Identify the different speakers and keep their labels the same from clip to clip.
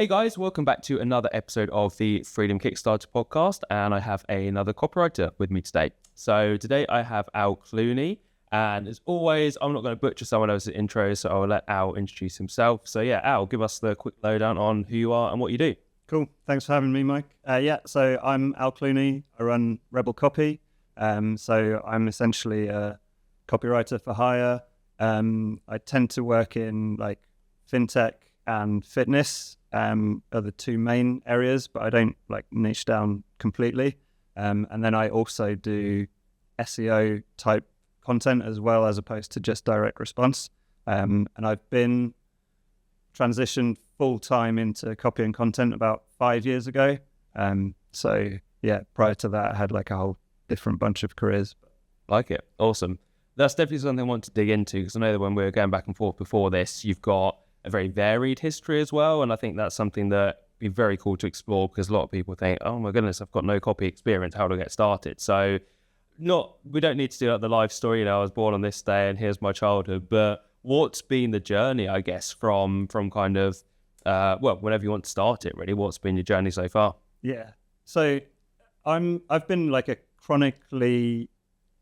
Speaker 1: Hey guys, welcome back to another episode of the Freedom Kickstarter podcast, and I have another copywriter with me today. So today I have Al Clunnie, and as always, I'm not going to butcher someone else's intro, so I'll let Al introduce himself. So yeah, Al, give us the quick lowdown on who you are and what you do.
Speaker 2: Cool. Thanks for having me, Mike. So I'm Al Clunnie. I run Rebel Copy. So I'm essentially a copywriter for hire. I tend to work in like fintech and fitness are the two main areas, but I don't like niche down completely. And then I also do SEO type content as well, as opposed to just direct response. And I've been transitioned full time into copy and content about 5 years ago. So yeah, prior to that, I had like a whole different bunch of careers.
Speaker 1: Like it. Awesome. That's definitely something I want to dig into, because I know that when we were going back and forth before this, you've got a very varied history as well. And I think that's something that would be very cool to explore, because a lot of people think, oh my goodness, I've got no copy experience. How do I get started? So we don't need to do like the life story, I was born on this day and here's my childhood, but what's been the journey, I guess, from kind of, whenever you want to start it, really, what's been your journey so far?
Speaker 2: Yeah. So I've been like a chronically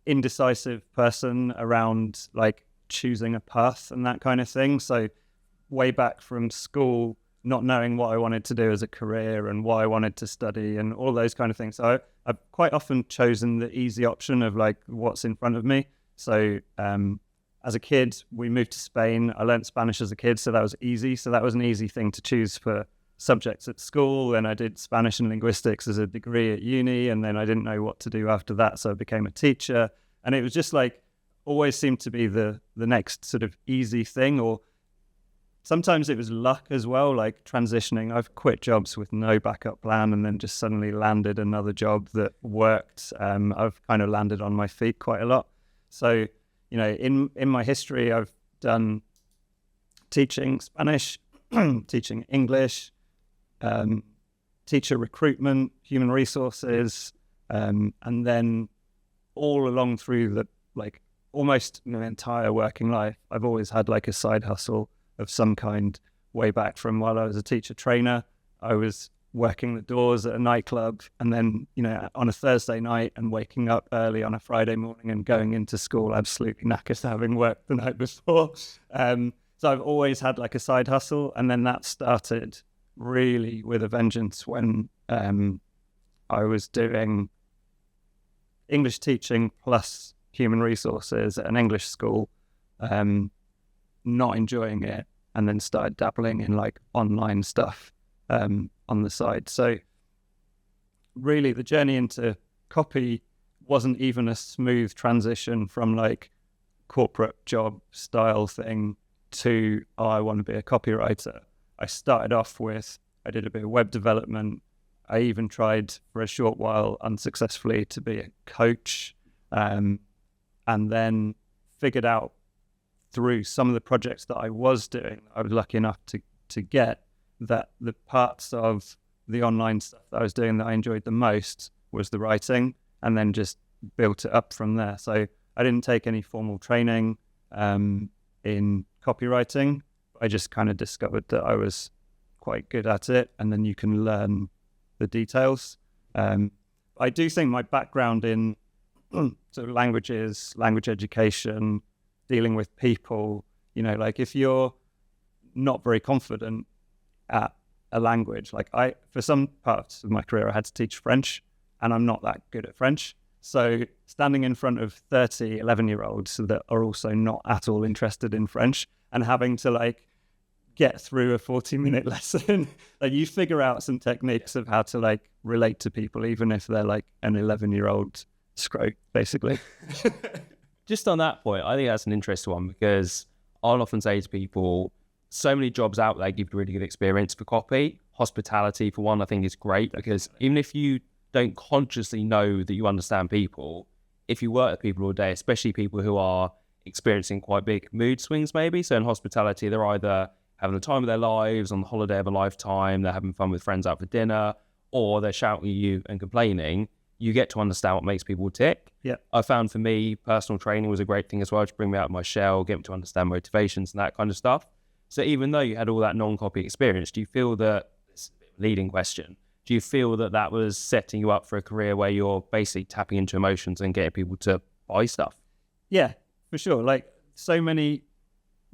Speaker 2: indecisive person around like choosing a path and that kind of thing. So way back from school, not knowing what I wanted to do as a career and what I wanted to study and all those kind of things. So I've quite often chosen the easy option of like what's in front of me. So as a kid, we moved to Spain. I learned Spanish as a kid, so that was easy. So that was an easy thing to choose for subjects at school. And I did Spanish and linguistics as a degree at uni. And then I didn't know what to do after that, so I became a teacher. And it was just like, always seemed to be the next sort of easy thing. Or sometimes it was luck as well, like transitioning. I've quit jobs with no backup plan and then just suddenly landed another job that worked. I've kind of landed on my feet quite a lot. So, in my history, I've done teaching Spanish, teaching English, teacher recruitment, human resources, and then all along through the like almost my entire working life, I've always had like a side hustle of some kind. Way back from while I was a teacher trainer, I was working the doors at a nightclub, and then on a Thursday night and waking up early on a Friday morning and going into school absolutely knackered having worked the night before. So I've always had like a side hustle, and then that started really with a vengeance when I was doing English teaching plus human resources at an English school, not enjoying it, and then started dabbling in like online stuff on the side. So really the journey into copy wasn't even a smooth transition from like corporate job style thing to, I want to be a copywriter. I started off with, I did a bit of web development. I even tried for a short while unsuccessfully to be a coach, and then figured out through some of the projects that I was doing, I was lucky enough to get, that the parts of the online stuff that I was doing that I enjoyed the most was the writing, and then just built it up from there. So I didn't take any formal training in copywriting. I just kind of discovered that I was quite good at it, and then you can learn the details. I do think my background in sort of languages, language education, dealing with people, like if you're not very confident at a language, like for some parts of my career, I had to teach French, and I'm not that good at French. So standing in front of 30 11-year-olds that are also not at all interested in French and having to like get through a 40-minute lesson, like you figure out some techniques of how to like relate to people, even if they're like an 11-year-old scrote, basically.
Speaker 1: Just on that point, I think that's an interesting one, because I'll often say to people, so many jobs out there give you really good experience for copy. Hospitality, for one, I think is great, because even if you don't consciously know that you understand people, if you work with people all day, especially people who are experiencing quite big mood swings maybe, so in hospitality, they're either having the time of their lives, on the holiday of a lifetime, they're having fun with friends out for dinner, or they're shouting at you and complaining, you get to understand what makes people tick.
Speaker 2: Yeah.
Speaker 1: I found for me, personal training was a great thing as well, to bring me out of my shell, get me to understand motivations and that kind of stuff. So even though you had all that non-copy experience, do you feel that leading question. Do you feel that that was setting you up for a career where you're basically tapping into emotions and getting people to buy stuff?
Speaker 2: Yeah, for sure. Like so many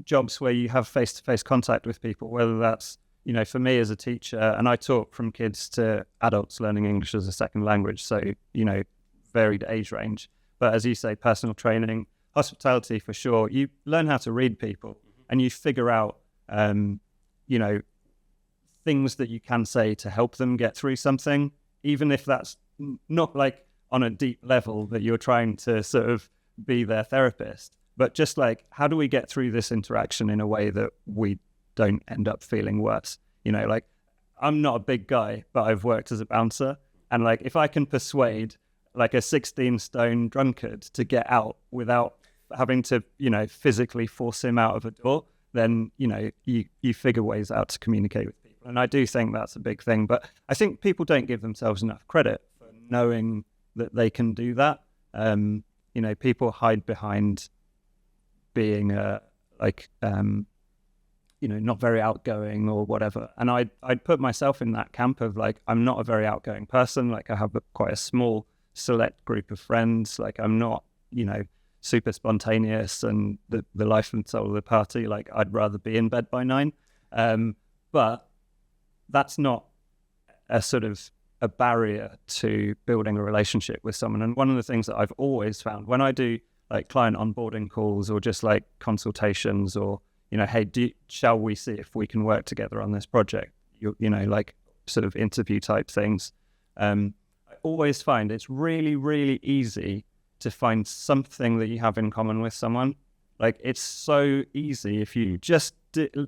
Speaker 2: jobs where you have face-to-face contact with people, whether that's, for me as a teacher, and I taught from kids to adults learning English as a second language. So, varied age range. But as you say, personal training, hospitality for sure. You learn how to read people and you figure out, things that you can say to help them get through something, even if that's not like on a deep level that you're trying to sort of be their therapist, but just like, how do we get through this interaction in a way that we don't end up feeling worse? Like I'm not a big guy, but I've worked as a bouncer. And like, if I can persuade like a 16-stone drunkard to get out without having to, physically force him out of a door, then, you figure ways out to communicate with people. And I do think that's a big thing. But I think people don't give themselves enough credit for knowing that they can do that. People hide behind being not very outgoing or whatever. And I'd put myself in that camp of like, I'm not a very outgoing person. Like I have quite a small select group of friends. Like I'm not, super spontaneous and the life and soul of the party. Like I'd rather be in bed by 9. But that's not a sort of a barrier to building a relationship with someone. And one of the things that I've always found when I do like client onboarding calls or just like consultations or, hey, shall we see if we can work together on this project? Like sort of interview type things. I always find it's really, really easy to find something that you have in common with someone. Like it's so easy if you just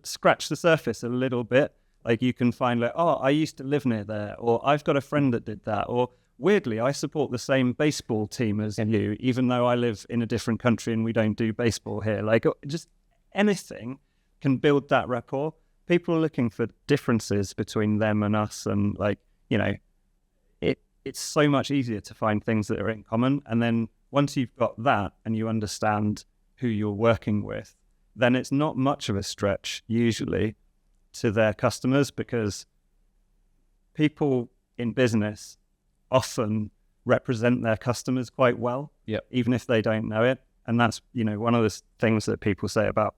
Speaker 2: scratch the surface a little bit. Like you can find like, oh, I used to live near there, or I've got a friend that did that, or weirdly, I support the same baseball team as you, even though I live in a different country and we don't do baseball here. Like just anything can build that rapport. People are looking for differences between them and us, and like, it's so much easier to find things that are in common. And then once you've got that and you understand who you're working with, then it's not much of a stretch usually to their customers, because people in business often represent their customers quite well, even if they don't know it. And that's, one of the things that people say about,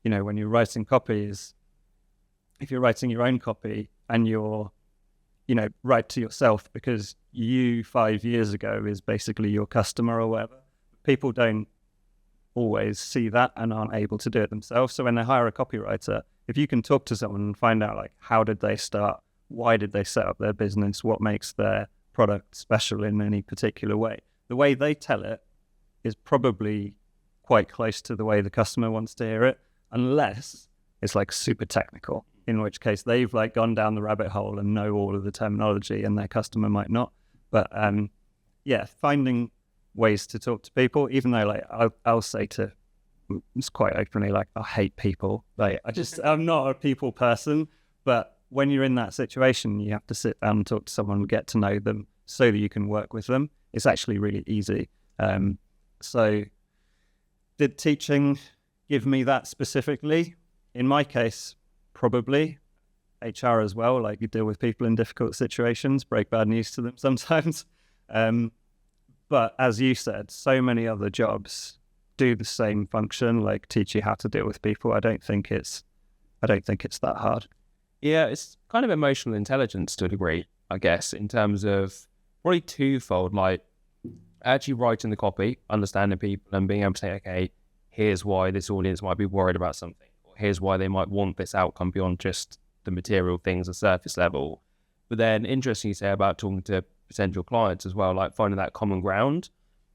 Speaker 2: when you're writing copy is, if you're writing your own copy and you're, write to yourself because you 5 years ago is basically your customer or whatever, people don't always see that and aren't able to do it themselves. So when they hire a copywriter, if you can talk to someone and find out like, how did they start? Why did they set up their business? What makes their product special in any particular way? The way they tell it is probably quite close to the way the customer wants to hear it, unless it's like super technical, in which case they've like gone down the rabbit hole and know all of the terminology and their customer might not. But finding ways to talk to people, even though like I'll say to, it's quite openly like, I hate people. Like I'm not a people person, but when you're in that situation, you have to sit down and talk to someone, get to know them so that you can work with them. It's actually really easy. So did teaching give me that specifically? In my case, probably. HR as well, like you deal with people in difficult situations, break bad news to them sometimes. But as you said, so many other jobs do the same function, like teach you how to deal with people. I don't think it's that hard.
Speaker 1: Yeah, it's kind of emotional intelligence to a degree, I guess, in terms of probably twofold, like actually writing the copy, understanding people and being able to say, okay, here's why this audience might be worried about something, or here's why they might want this outcome beyond just the material things, the surface level. But then interesting you say about talking to potential clients as well, like finding that common ground.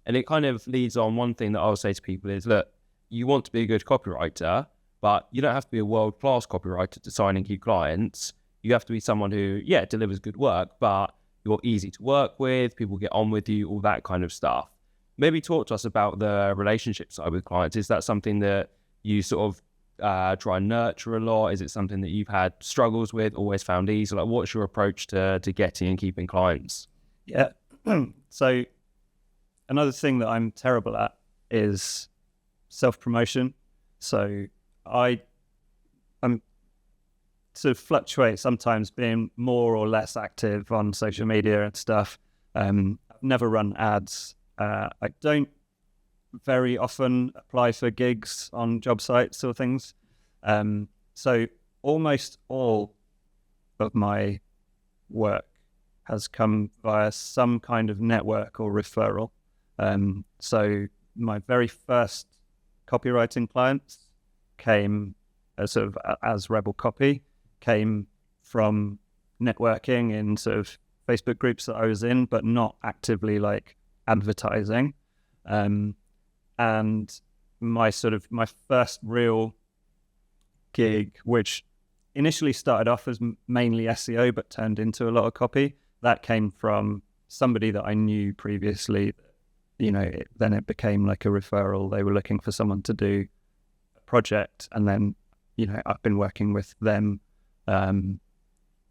Speaker 1: And it kind of leads on one thing that I'll say to people is, look, you want to be a good copywriter, but you don't have to be a world-class copywriter to sign and keep clients. You have to be someone who, delivers good work, but you're easy to work with, people get on with you, all that kind of stuff. Maybe talk to us about the relationship side with clients. Is that something that you sort of try and nurture a lot? Is it something that you've had struggles with, always found easy? Like, what's your approach to getting and keeping clients?
Speaker 2: Yeah. So another thing that I'm terrible at is self-promotion. So I'm sort of fluctuate, sometimes being more or less active on social media and stuff. I've never run ads. I don't very often apply for gigs on job sites or things. So almost all of my work has come via some kind of network or referral. So my very first copywriting clients came as Rebel Copy, came from networking in sort of Facebook groups that I was in, but not actively like advertising. And my first real gig, which initially started off as mainly SEO, but turned into a lot of copy, that came from somebody that I knew previously. Then it became like a referral. They were looking for someone to do a project, and then, I've been working with them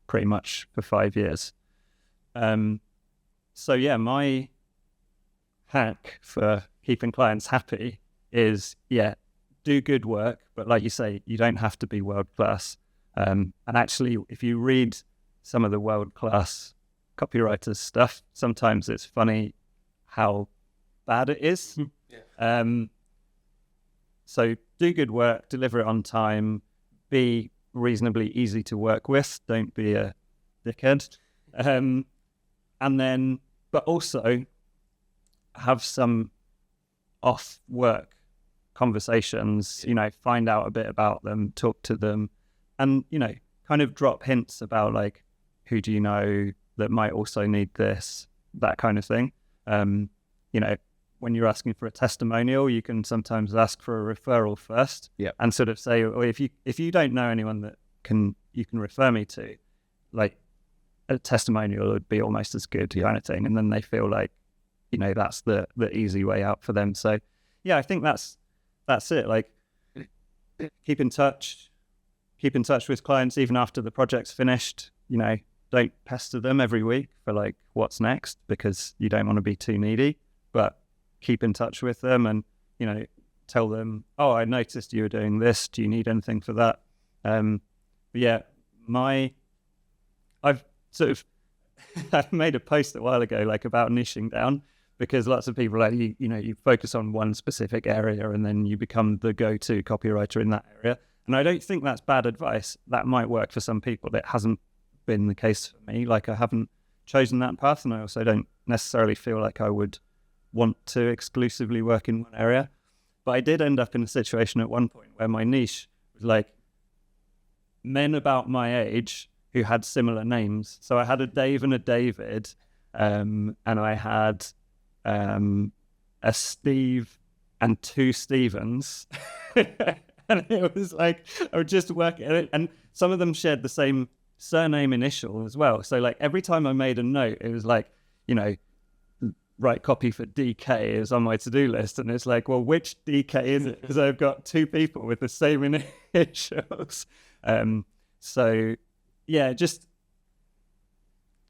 Speaker 2: pretty much for 5 years. So yeah, my hack for keeping clients happy is, do good work, but like you say, you don't have to be world class. And actually, if you read some of the world class copywriters stuff, sometimes it's funny how bad it is. So do good work, deliver it on time, be reasonably easy to work with, don't be a dickhead. But also have some off work conversations, find out a bit about them, talk to them, and, kind of drop hints about like, who do you know that might also need this, that kind of thing. When you're asking for a testimonial, you can sometimes ask for a referral first, and sort of say, well, if you don't know anyone that you can refer me to, like, a testimonial would be almost as good, kind of thing. And then they feel like, that's the easy way out for them. So yeah, I think that's it. Like, keep in touch with clients even after the project's finished. Don't pester them every week for like what's next, because you don't want to be too needy, but keep in touch with them and, tell them, oh, I noticed you were doing this. Do you need anything for that? I've made a post a while ago, like, about niching down, because lots of people, like, you focus on one specific area and then you become the go-to copywriter in that area. And I don't think that's bad advice. That might work for some people. It hasn't been the case for me. Like, I haven't chosen that path, and I also don't necessarily feel like I would want to exclusively work in one area. But I did end up in a situation at one point where my niche was like men about my age who had similar names. So I had a Dave and a David, and I had a Steve and two Stevens. And it was like, I would just work at it. And some of them shared the same surname initial as well. So like every time I made a note, it was like, write copy for DK is on my to-do list. And it's like, well, which DK is it? Because I've got two people with the same initials. So yeah, just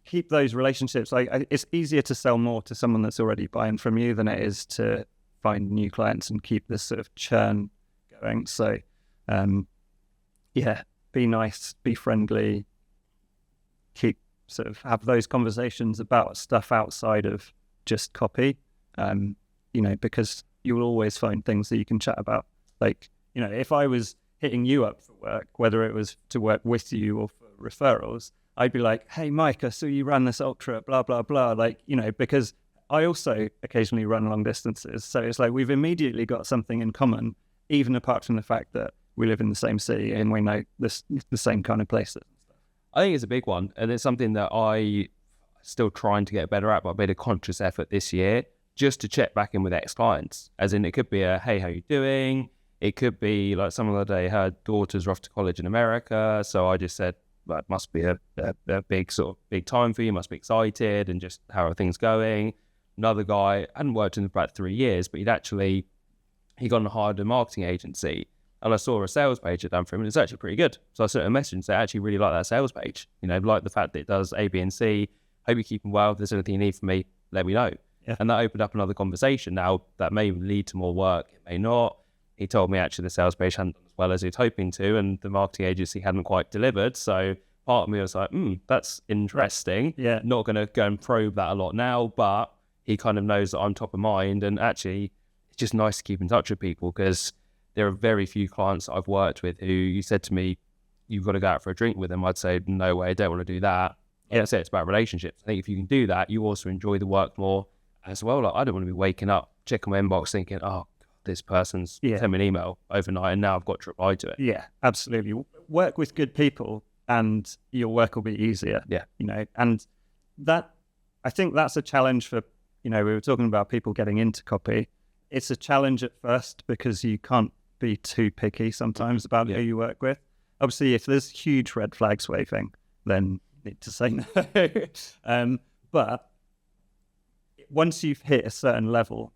Speaker 2: keep those relationships. Like, it's easier to sell more to someone that's already buying from you than it is to find new clients and keep this sort of churn going. So be nice, be friendly, have those conversations about stuff outside of just copy, because you'll always find things that you can chat about. Like, if I was hitting you up for work, whether it was to work with you or for referrals, I'd be like, hey, Mike, I saw you ran this ultra, blah, blah, blah. Like, because I also occasionally run long distances. So it's like we've immediately got something in common, even apart from the fact that we live in the same city and we know the same kind of places.
Speaker 1: I think it's a big one, and it's something that I still trying to get better at, but I made a conscious effort this year just to check back in with ex-clients. As in, it could be a, hey, how you doing? It could be like some other day, her daughters are off to college in America, so I just said, well, it must be a big time for you, must be excited, and just how are things going? Another guy, hadn't worked in about 3 years, but he got hired a marketing agency, and I saw a sales page I'd done for him, and it's actually pretty good. So I sent a message and said, I actually really like that sales page. Like the fact that it does A, B, and C. Hope you're keeping well. If there's anything you need from me, let me know. Yeah. And that opened up another conversation. Now, that may lead to more work. It may not. he told me actually the sales page hadn't done as well as he was hoping to, and the marketing agency hadn't quite delivered. So part of me was like, that's interesting.
Speaker 2: Yeah.
Speaker 1: Not going to go and probe that a lot now, but he kind of knows that I'm top of mind. And actually, it's just nice to keep in touch with people, because there are very few clients that I've worked with who you said to me, you've got to go out for a drink with them. I'd say, no way, I don't want to do that. Like I say, it's about relationships. I think if you can do that, you also enjoy the work more as well. Like, I don't want to be waking up, checking my inbox thinking, oh, this person's sent me an email overnight and now I've got to reply to it.
Speaker 2: Yeah, absolutely. Work with good people and your work will be easier.
Speaker 1: Yeah.
Speaker 2: And that, I think that's a challenge for, we were talking about people getting into copy. It's a challenge at first because you can't be too picky sometimes about who you work with. Obviously, if there's huge red flags waving, then you need to say no. But once you've hit a certain level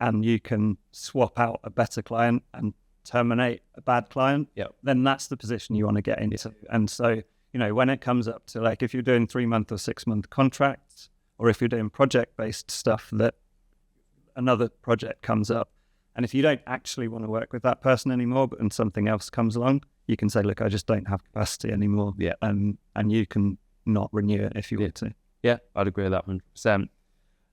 Speaker 2: and you can swap out a better client and terminate a bad client, then that's the position you want to get into. And so, when it comes up to, like, if you're doing 3-month or 6-month contracts, or if you're doing project-based stuff that another project comes up, and if you don't actually want to work with that person anymore, and something else comes along, you can say, look, I just don't have capacity anymore.
Speaker 1: Yeah.
Speaker 2: And you can not renew it if you want to.
Speaker 1: Yeah, I'd agree with that 100%.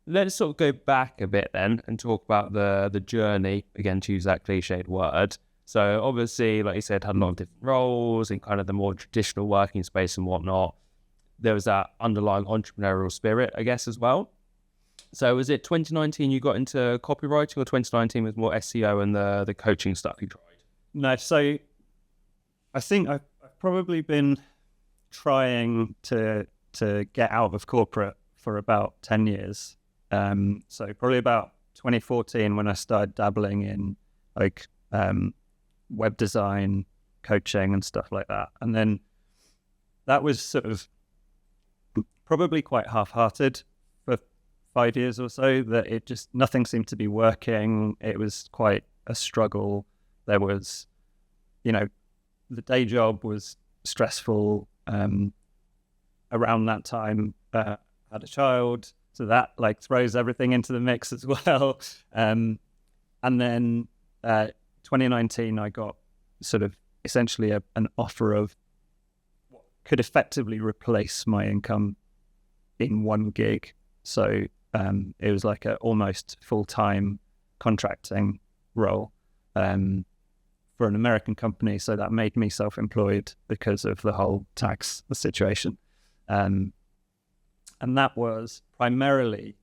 Speaker 1: Let's sort of go back a bit then and talk about the journey, again, to use that cliched word. So obviously, like you said, had a lot of different roles in kind of the more traditional working space and whatnot. There was that underlying entrepreneurial spirit, I guess, as well. So was it 2019 you got into copywriting, or 2019 was more SEO and the coaching stuff you tried? No,
Speaker 2: so I think I've probably been trying to get out of corporate for about 10 years. So probably about 2014 when I started dabbling in like web design, coaching and stuff like that. And then that was sort of probably quite half-hearted for 5 years or so, that it just, nothing seemed to be working. It was quite a struggle. There was, the day job was stressful. Around that time, had a child, so that like throws everything into the mix as well. And then 2019, I got sort of essentially an offer of what could effectively replace my income in one gig. So it was like a almost full-time contracting role for an American company. So that made me self-employed because of the whole tax situation. And that was primarily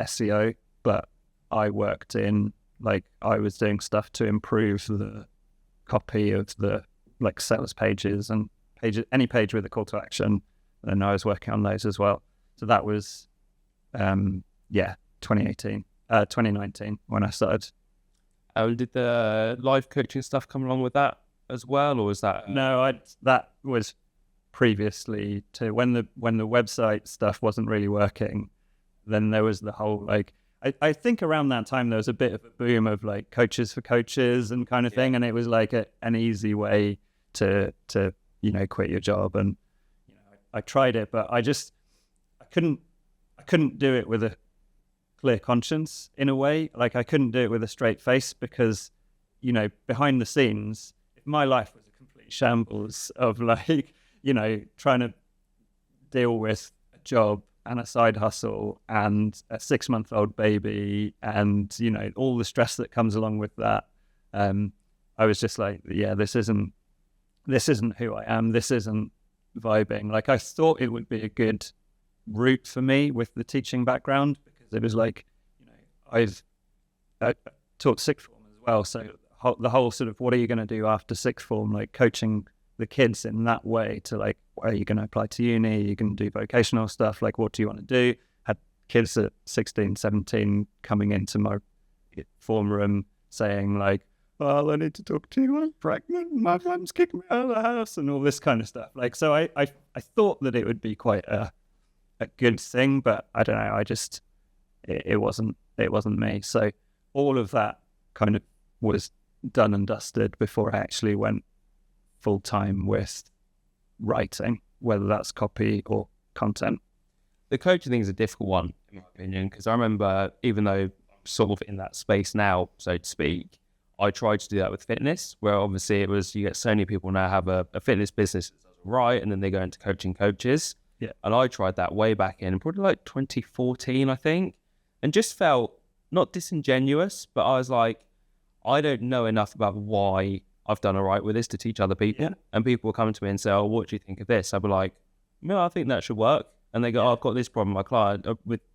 Speaker 2: SEO, but I worked in, like, I was doing stuff to improve the copy of the like sales pages and pages, any page with a call to action. And I was working on those as well. So that was, 2019 when I started.
Speaker 1: Did the live coaching stuff come along with that as well, or was that?
Speaker 2: No, that was previously to when the website stuff wasn't really working. Then there was the whole, like, I think around that time there was a bit of a boom of like coaches for coaches and kind of thing, and it was like an easy way to quit your job. And I tried it, but I couldn't do it with a clear conscience in a way. Like, I couldn't do it with a straight face because behind the scenes, if my life was a complete shambles of like trying to deal with a job and a side hustle and a 6-month-old baby and all the stress that comes along with that, I was just like, this isn't who I am. This isn't vibing. Like, I thought it would be a good route for me with the teaching background, because it was like, I taught sixth form as well, so the whole sort of, what are you going to do after sixth form, like coaching the kids in that way to like, are you going to apply to uni? Are you going to do vocational stuff? Like, what do you want to do? Had kids at 16, 17 coming into my form room saying like, well, I need to talk to you, I'm pregnant, my mum's kicking me out of the house, and all this kind of stuff. Like, so I thought that it would be quite a good thing, but I don't know, it wasn't me. So all of that kind of was done and dusted before I actually went full time with writing, whether that's copy or content.
Speaker 1: The coaching thing is a difficult one, in my opinion, because I remember, even though I'm sort of in that space now, so to speak, I tried to do that with fitness, where obviously it was, you get so many people now have a fitness business that does right, and then they go into coaching coaches.
Speaker 2: Yeah.
Speaker 1: And I tried that way back in probably like 2014, I think, and just felt not disingenuous, but I was like, I don't know enough about why I've done all right with this to teach other people.
Speaker 2: Yeah.
Speaker 1: And people will come to me and say, oh, what do you think of this? I'll be like, no, I think that should work. And they go, oh, I've got this problem with my client,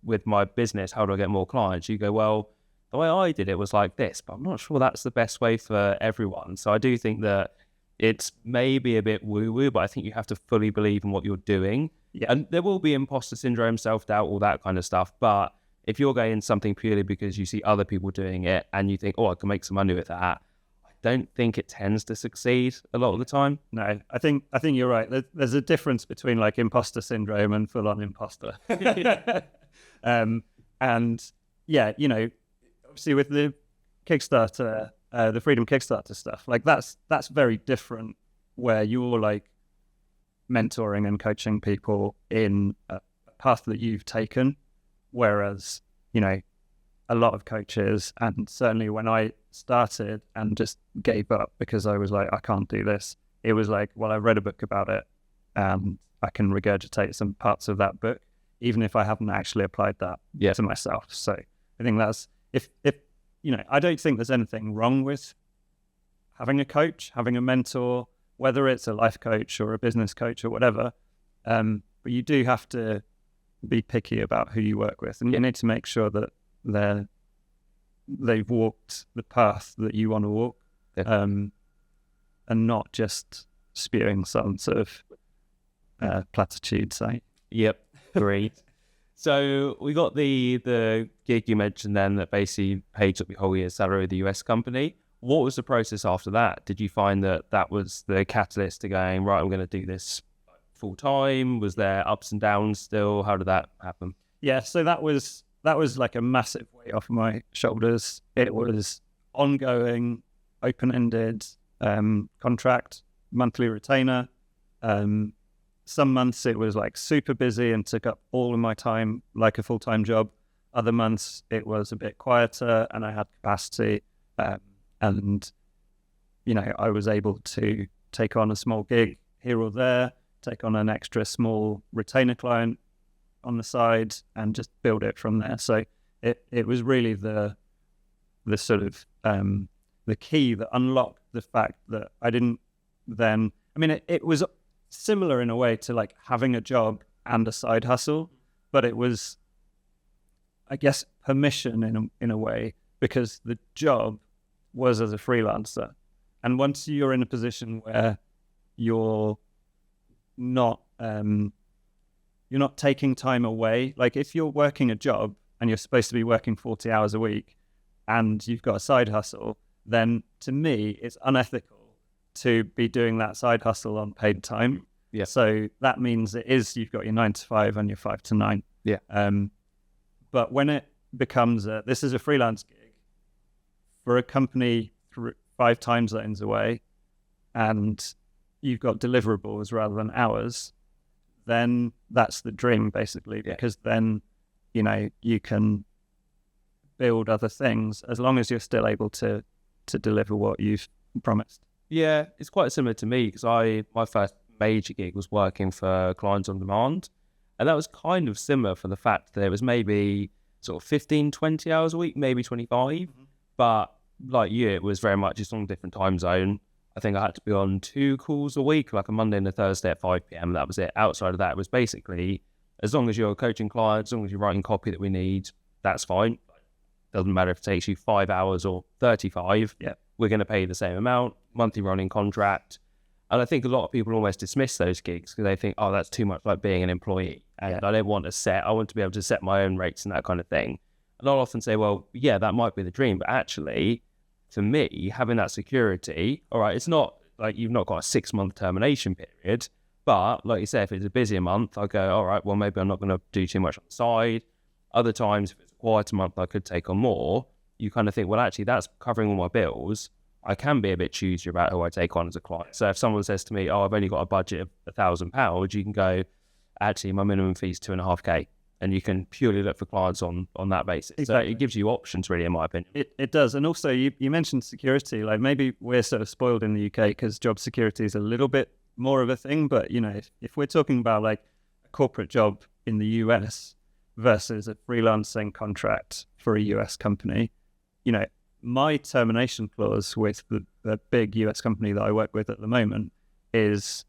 Speaker 1: with my business. How do I get more clients? You go, well, the way I did it was like this, but I'm not sure that's the best way for everyone. So I do think that it's maybe a bit woo-woo, but I think you have to fully believe in what you're doing.
Speaker 2: Yeah.
Speaker 1: And there will be imposter syndrome, self-doubt, all that kind of stuff. But if you're going something purely because you see other people doing it and you think, oh, I can make some money with that, I don't think it tends to succeed a lot of the time.
Speaker 2: No, I think you're right. There's a difference between like imposter syndrome and full-on imposter. And yeah, you know, obviously with the Kickstarter, the Freedom Kickstarter stuff, like that's very different, where you're like mentoring and coaching people in a path that you've taken. Whereas, you know, a lot of coaches, and certainly when I started and just gave up because I was like, I can't do this, it was like, well, I read a book about it and I can regurgitate some parts of that book, even if I haven't actually applied that to myself. So I think that's, if you know, I don't think there's anything wrong with having a coach, having a mentor, whether it's a life coach or a business coach or whatever. But you do have to be picky about who you work with, and you need to make sure that they've walked the path that you want to walk, and not just spewing some sort of platitudes.
Speaker 1: Yep, great. So we got the gig you mentioned then that basically paid up your whole year's salary with the US company. What was the process after that? Did you find that was the catalyst to going, right, I'm going to do this full time? Was there ups and downs still? How did that happen?
Speaker 2: Yeah, so that was like a massive weight off my shoulders. It was ongoing, open-ended contract, monthly retainer. Some months it was like super busy and took up all of my time like a full-time job. Other months it was a bit quieter and I had capacity. And, you know, I was able to take on a small gig here or there, take on an extra small retainer client on the side and just build it from there. So it was really the sort of the key that unlocked the fact that I didn't then, I mean, it was similar in a way to like having a job and a side hustle, but it was, I guess, permission in a way, because the job was as a freelancer. And once you're in a position where you're not taking time away, like if you're working a job and you're supposed to be working 40 hours a week and you've got a side hustle, then to me it's unethical to be doing that side hustle on paid time.
Speaker 1: Yeah.
Speaker 2: So that means you've got your 9 to 5 and your 5 to 9.
Speaker 1: Yeah.
Speaker 2: But when it becomes this is a freelance gig for a company 5 time zones away, and you've got deliverables rather than hours, then that's the dream basically, because then, you know, you can build other things as long as you're still able to deliver what you've promised.
Speaker 1: Yeah, it's quite similar to me, because my first major gig was working for Clients on Demand, and that was kind of similar for the fact that it was maybe sort of 15, 20 hours a week, maybe 25, but like you, it was very much just on a different time zone. I think I had to be on 2 calls a week, like a Monday and a Thursday at 5 p.m. That was it. Outside of that, it was basically, as long as you're coaching clients, as long as you're writing copy that we need, that's fine. Doesn't matter if it takes you 5 hours or 35.
Speaker 2: Yeah.
Speaker 1: We're going to pay you the same amount, monthly running contract. And I think a lot of people almost dismiss those gigs because they think, oh, that's too much like being an employee. And I don't want I want to be able to set my own rates and that kind of thing. And I'll often say, well, yeah, that might be the dream. But actually, for me, having that security, all right, it's not like you've not got a 6-month termination period. But like you say, if it's a busier month, I go, all right, well, maybe I'm not going to do too much on the side. Other times, if it's a quieter month, I could take on more. You kind of think, well, actually, that's covering all my bills. I can be a bit choosy about who I take on as a client. So if someone says to me, oh, I've only got a budget of £1,000, you can go, actually, my minimum fee is 2.5K. and you can purely look for clients on that basis.
Speaker 2: Exactly.
Speaker 1: So it gives you options, really, in my opinion.
Speaker 2: It does. And also you mentioned security. Like, maybe we're sort of spoiled in the UK because job security is a little bit more of a thing. But, you know, if we're talking about like a corporate job in the US versus a freelancing contract for a US company, you know, my termination clause with the big US company that I work with at the moment is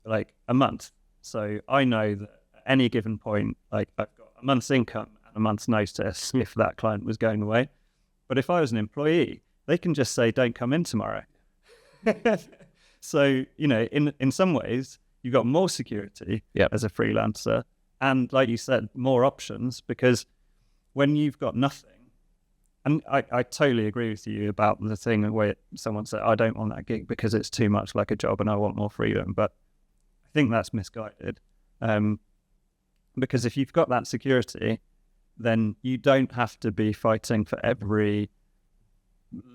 Speaker 2: like a month. So I know that at any given point, like, I've got a month's income and a month's notice if that client was going away. But if I was an employee, they can just say, don't come in tomorrow. So, you know, in some ways, you've got more security as a freelancer. And like you said, more options, because when you've got nothing, and I totally agree with you about the thing where someone said, I don't want that gig because it's too much like a job and I want more freedom. But I think that's misguided. Because if you've got that security, then you don't have to be fighting for every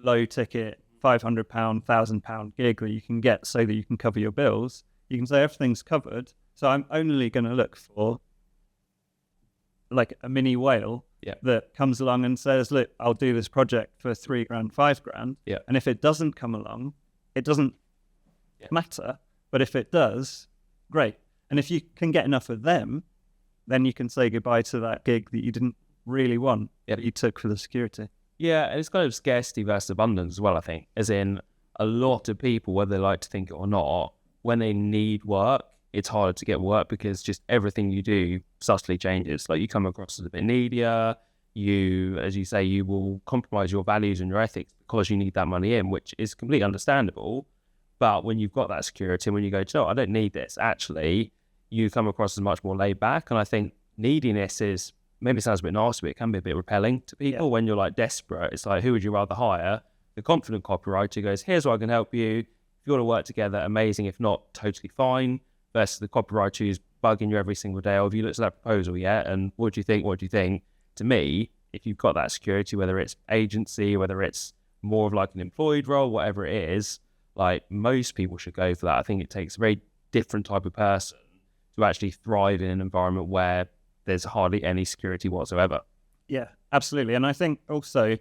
Speaker 2: low ticket, £500, £1,000 gig that you can get so that you can cover your bills. You can say everything's covered. So I'm only going to look for like a mini whale that comes along and says, look, I'll do this project for £3,000, £5,000.
Speaker 1: Yeah.
Speaker 2: And if it doesn't come along, it doesn't matter. But if it does, great. And if you can get enough of them, then you can say goodbye to that gig that you didn't really want, that you took for the security.
Speaker 1: Yeah, and it's kind of scarcity versus abundance as well, I think. As in, a lot of people, whether they like to think it or not, when they need work, it's harder to get work because just everything you do subtly changes. Like, you come across as a bit needier, you, as you say, you will compromise your values and your ethics because you need that money in, which is completely understandable. But when you've got that security, and when you go, I don't need this, actually, you come across as much more laid back. And I think neediness is, maybe it sounds a bit nasty, but it can be a bit repelling to people when you're like desperate. It's like, who would you rather hire? The confident copywriter goes, here's what I can help you. If you want to work together, amazing. If not, totally fine. Versus the copywriter who's bugging you every single day. Oh, have you looked at that proposal yet? And what do you think? What do you think? To me, if you've got that security, whether it's agency, whether it's more of like an employed role, whatever it is, like, most people should go for that. I think it takes a very different type of person to actually thrive in an environment where there's hardly any security whatsoever.
Speaker 2: Yeah, absolutely. And I think also,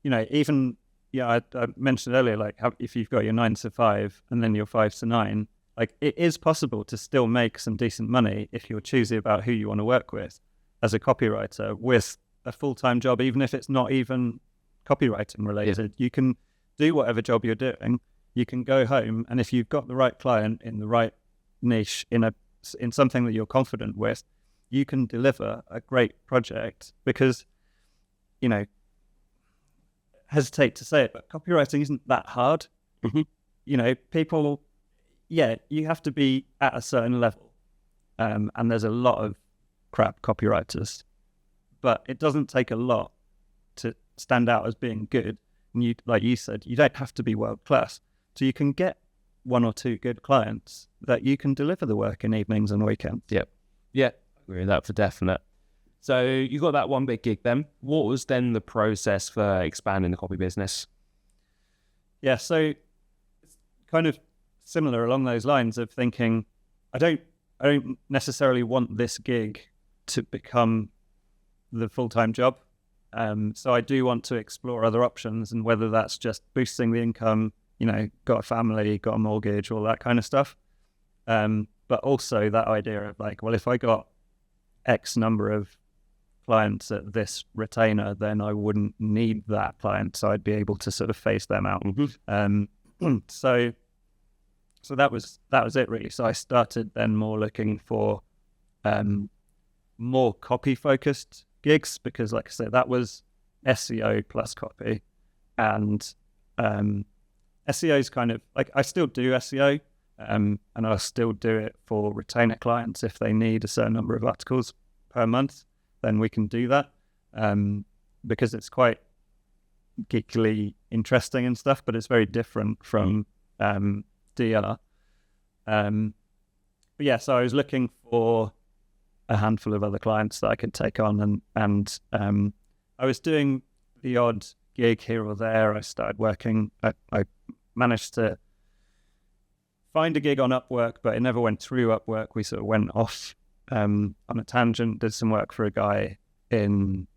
Speaker 2: you know, even, I mentioned earlier, like, if you've got your 9 to 5 and then your 5 to 9, like, it is possible to still make some decent money if you're choosy about who you want to work with as a copywriter with a full-time job, even if it's not even copywriting related. You can do whatever job you're doing. You can go home, and if you've got the right client in the right niche, in something that you're confident with, you can deliver a great project. Because, you know, hesitate to say it, but copywriting isn't that hard. You know, people, you have to be at a certain level, and there's a lot of crap copywriters, but it doesn't take a lot to stand out as being good. And you, like you said, you don't have to be world class. So you can get 1 or 2 good clients that you can deliver the work in evenings and weekends.
Speaker 1: Yeah, I agree with that for definite. So you got that one big gig then. What was then the process for expanding the copy business?
Speaker 2: Yeah, so it's kind of similar along those lines of thinking, I don't necessarily want this gig to become the full-time job. So I do want to explore other options, and whether that's just boosting the income, you know, got a family, got a mortgage, all that kind of stuff. But also that idea of like, well, if I got X number of clients at this retainer, then I wouldn't need that client. So I'd be able to sort of phase them out. So that was it really. So I started then more looking for more copy focused gigs, because like I said, that was SEO plus copy. And SEO is kind of like, I still do SEO, and I'll still do it for retainer clients. If they need a certain number of articles per month, then we can do that, because it's quite geekily interesting and stuff, but it's very different from DR. But yeah, so I was looking for a handful of other clients that I could take on, and I was doing the odd gig here or there. I started working. I managed to find a gig on Upwork, but it never went through Upwork. We sort of went off on a tangent, did some work for a guy in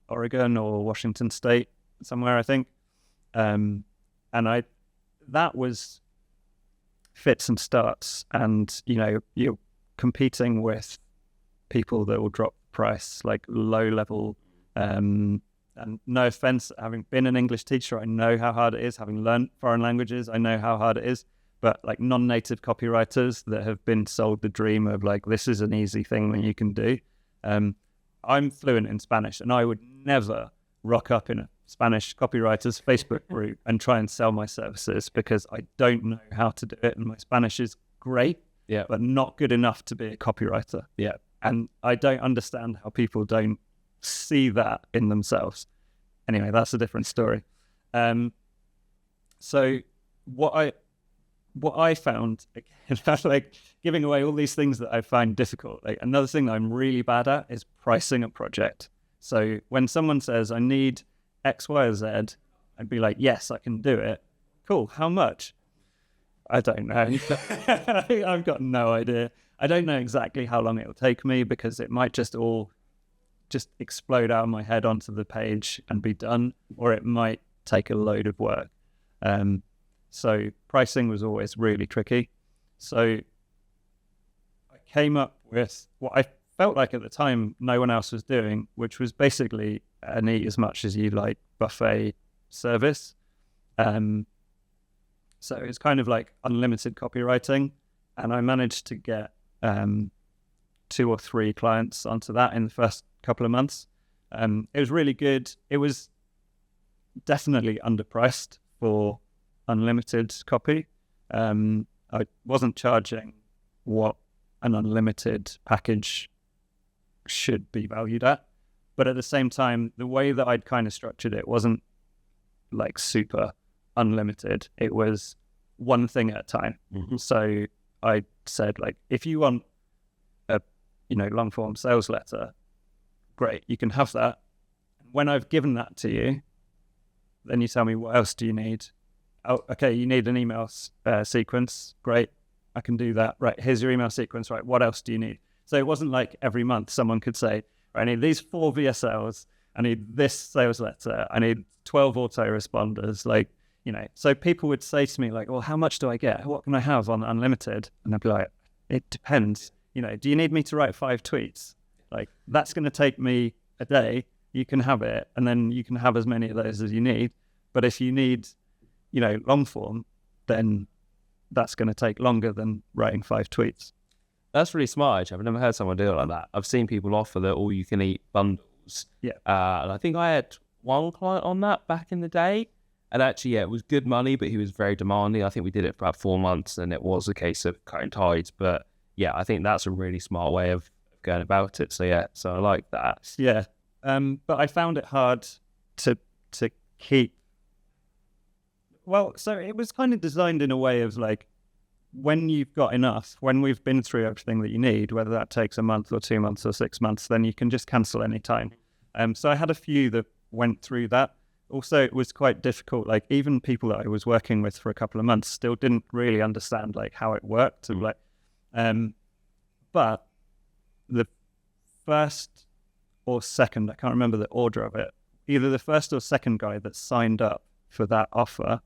Speaker 2: Oregon or Washington State, somewhere, I think. And that was fits and starts, and you're competing with people that will drop price, like low level. And no offense, having been an English teacher, I know how hard it is. Having learned foreign languages, I know how hard it is. But like non-native copywriters that have been sold the dream of like, this is an easy thing that you can do. I'm fluent in Spanish, and I would never rock up in a Spanish copywriters Facebook group and try and sell my services, because I don't know how to do it. And my Spanish is great, but not good enough to be a copywriter.
Speaker 1: Yeah.
Speaker 2: And I don't understand how people don't see that in themselves. Anyway, that's a different story. So what I found, again, like giving away all these things that I find difficult. Like another thing that I'm really bad at is pricing a project. So when someone says, I need X, Y, or Z, I'd be like, yes, I can do it. Cool. How much? I don't know. I've got no idea. I don't know exactly how long it will take me, because it might just all explode out of my head onto the page and be done, or it might take a load of work. So pricing was always really tricky. So I came up with what I felt like at the time no one else was doing, which was basically an eat as much as you like buffet service. So it's kind of like unlimited copywriting, and I managed to get 2 or 3 clients onto that in the first couple of months. It was really good. It was definitely underpriced for unlimited copy. I wasn't charging what an unlimited package should be valued at, but at the same time, the way that I'd kind of structured it wasn't like super unlimited. It was one thing at a time. Mm-hmm. So I said, like, if you want a long form sales letter, great, you can have that. When I've given that to you, then you tell me, what else do you need? Oh, okay, you need an email sequence. Great, I can do that. Right, here's your email sequence. Right, what else do you need? So it wasn't like every month someone could say, I need these 4 VSLs, I need this sales letter, I need 12 autoresponders. Like, so people would say to me, like, well, how much do I get? What can I have on unlimited? And I'd be like, it depends. Do you need me to write 5 tweets? Like, that's going to take me a day. You can have it, and then you can have as many of those as you need. But if you need, long form, then that's going to take longer than writing 5 tweets.
Speaker 1: That's really smart, actually. I've never heard someone do it like that. I've seen people offer the all-you-can-eat bundles.
Speaker 2: Yeah.
Speaker 1: And I think I had one client on that back in the day. And actually, it was good money, but he was very demanding. I think we did it for about 4 months, and it was a case of cutting ties. But yeah, I think that's a really smart way of going about it. So yeah, so I like that.
Speaker 2: Yeah. But I found it hard to keep. Well, so it was kind of designed in a way of like, when you've got enough, when we've been through everything that you need, whether that takes a month or 2 months or 6 months, then you can just cancel any time. So I had a few that went through that. Also, it was quite difficult. Like, even people that I was working with for a couple of months still didn't really understand like how it worked. Like, but the first or second, I can't remember the order of it, either the first or second guy that signed up for that offer,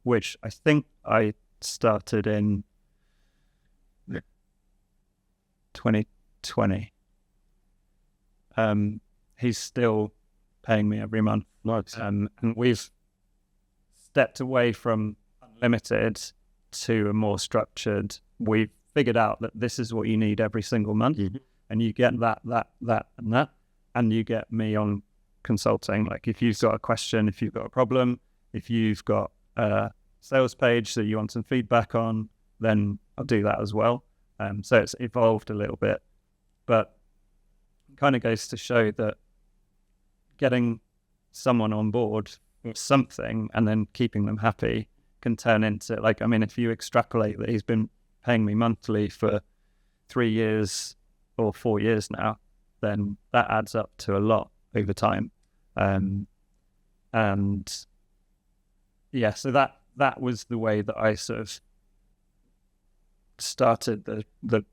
Speaker 2: which I think I started in 2020. He's still paying me every month.
Speaker 1: Nice.
Speaker 2: And we've stepped away from unlimited to a more structured. We've figured out that this is what you need every single month, and you get that, and that, and you get me on consulting. Like, if you've got a question, if you've got a problem, if you've got a sales page that you want some feedback on, then I'll do that as well. So it's evolved a little bit, but it kind of goes to show that getting someone on board with something and then keeping them happy can turn into, like, I mean, if you extrapolate that he's been paying me monthly for 3 years or 4 years now, then that adds up to a lot over time. And yeah, so that was the way that I sort of started the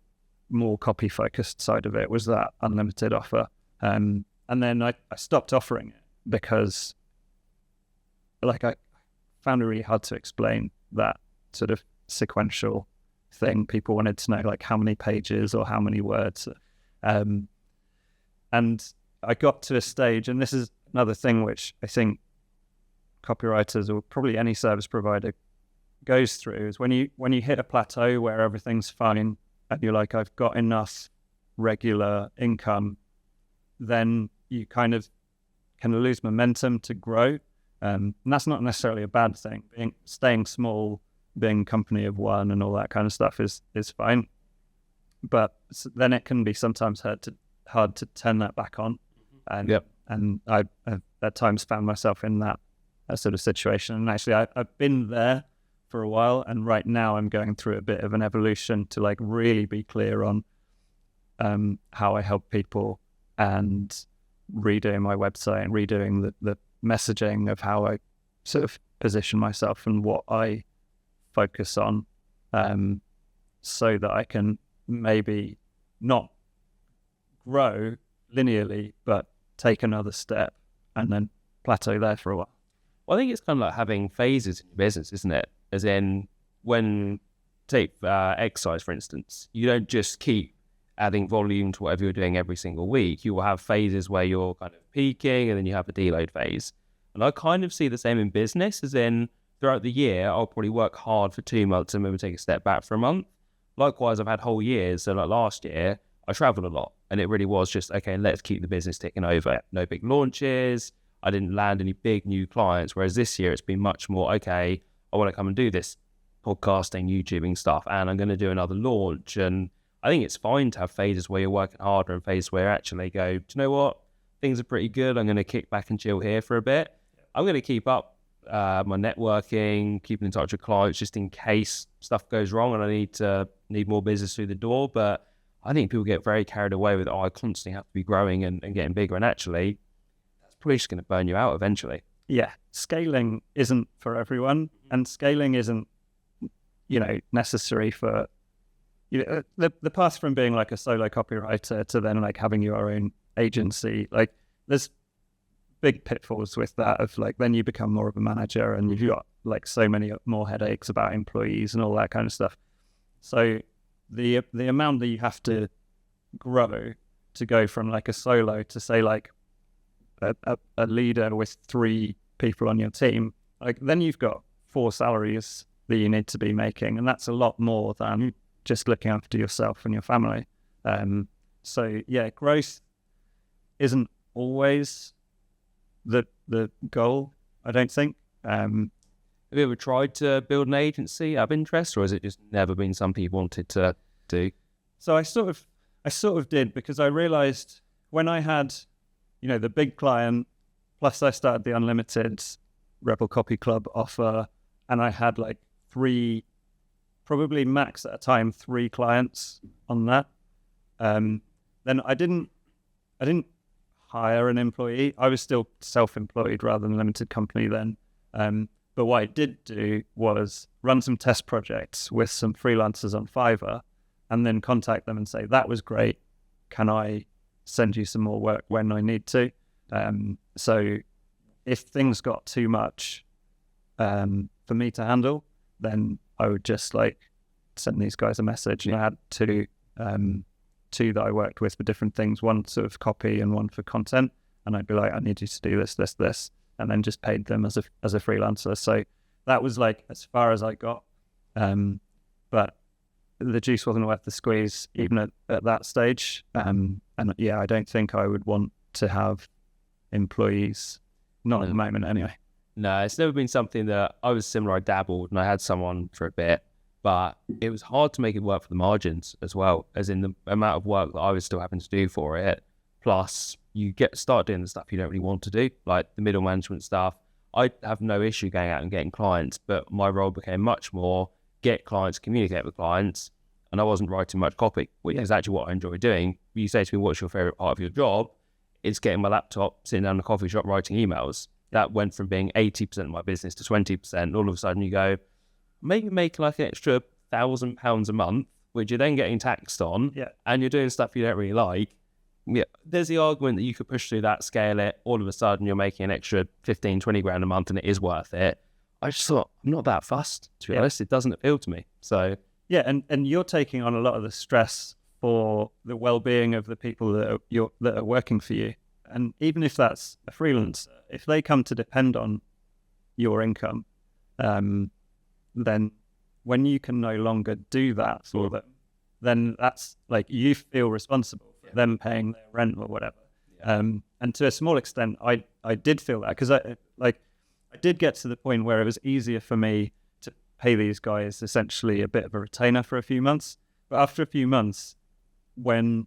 Speaker 2: more copy focused side of it was that unlimited offer. And then I stopped offering it because like I found it really hard to explain that sort of sequential thing. People wanted to know like how many pages or how many words. And I got to a stage, and this is another thing which I think copywriters or probably any service provider goes through, is when you hit a plateau where everything's fine and you're like, I've got enough regular income, then you kind of can lose momentum to grow. And that's not necessarily a bad thing. Staying small, being company of one and all that kind of stuff is fine. But then it can be sometimes hard to turn that back on. And I've at times found myself in that sort of situation. And actually I've been there for a while, and right now I'm going through a bit of an evolution to like really be clear on how I help people, and redoing my website and redoing the messaging of how I sort of position myself and what I focus on, so that I can maybe not grow linearly, but take another step and then plateau there for a while.
Speaker 1: Well, I think it's kind of like having phases in your business, isn't it? As in, when take exercise, for instance, you don't just keep adding volume to whatever you're doing every single week. You will have phases where you're kind of peaking, and then you have a deload phase. And I kind of see the same in business, as in throughout the year, I'll probably work hard for 2 months and maybe take a step back for a month. Likewise, I've had whole years. So like last year, I traveled a lot, and it really was just, okay, let's keep the business ticking over. No big launches. I didn't land any big new clients. Whereas this year, it's been much more, okay, I want to come and do this podcasting, YouTubing stuff, and I'm going to do another launch. And I think it's fine to have phases where you're working harder and phases where you actually go, do you know what? Things are pretty good. I'm going to kick back and chill here for a bit. I'm going to keep up my networking, keeping in touch with clients just in case stuff goes wrong and I need more business through the door. But I think people get very carried away with, I constantly have to be growing and getting bigger. And actually, that's probably just going to burn you out eventually.
Speaker 2: Yeah, scaling isn't for everyone, and scaling isn't, necessary for, the path from being like a solo copywriter to then like having your own agency. Like there's big pitfalls with that of like, then you become more of a manager and you've got like so many more headaches about employees and all that kind of stuff. So the amount that you have to grow to go from like a solo to say like a leader with 3 people on your team, like then you've got 4 salaries that you need to be making, and that's a lot more than just looking after yourself and your family. So yeah, growth isn't always the goal, I don't think.
Speaker 1: Have you ever tried to build an agency out of interest, or has it just never been something you wanted to do?
Speaker 2: So I sort of did, because I realized when I had, the big client, plus I started the unlimited Rebel Copy Club offer, and I had like 3, probably max at a time, 3 clients on that. Then I didn't hire an employee. I was still self-employed rather than a limited company then. But what I did do was run some test projects with some freelancers on Fiverr, and then contact them and say, that was great. Can I send you some more work when I need to? So if things got too much for me to handle, then I would just like send these guys a message. And I had 2 that I worked with for different things, one sort of copy and one for content. And I'd be like, I need you to do this, and then just paid them as a freelancer. So that was like as far as I got. But the juice wasn't worth the squeeze even at that stage. And yeah, I don't think I would want to have employees, not at the moment anyway.
Speaker 1: No, it's never been something that I was similar. I dabbled and I had someone for a bit, but it was hard to make it work for the margins as well, as in the amount of work that I was still having to do for it. Plus you start doing the stuff you don't really want to do, like the middle management stuff. I have no issue going out and getting clients, but my role became much more get clients, communicate with clients, and I wasn't writing much copy, which is actually what I enjoy doing. You say to me, what's your favorite part of your job? It's getting my laptop, sitting down in a coffee shop, writing emails. That went from being 80% of my business to 20%. And all of a sudden you go, maybe make like an extra £1,000 a month which you're then getting taxed on,
Speaker 2: Yeah.
Speaker 1: and you're doing stuff you don't really like, yeah, there's the argument that you could push through that, scale it, all of a sudden you're making an extra 15, 20 grand a month and it is worth it. I just thought, I'm not that fussed, to be honest. It doesn't appeal to me. So
Speaker 2: yeah, and you're taking on a lot of the stress for the well-being of the people that are working for you. And even if that's a freelancer, if they come to depend on your income, then when you can no longer do that for them, then that's like you feel responsible for them paying their rent or whatever. And to a small extent, I did feel that because I did get to the point where it was easier for me to pay these guys essentially a bit of a retainer for a few months. But after a few months, when,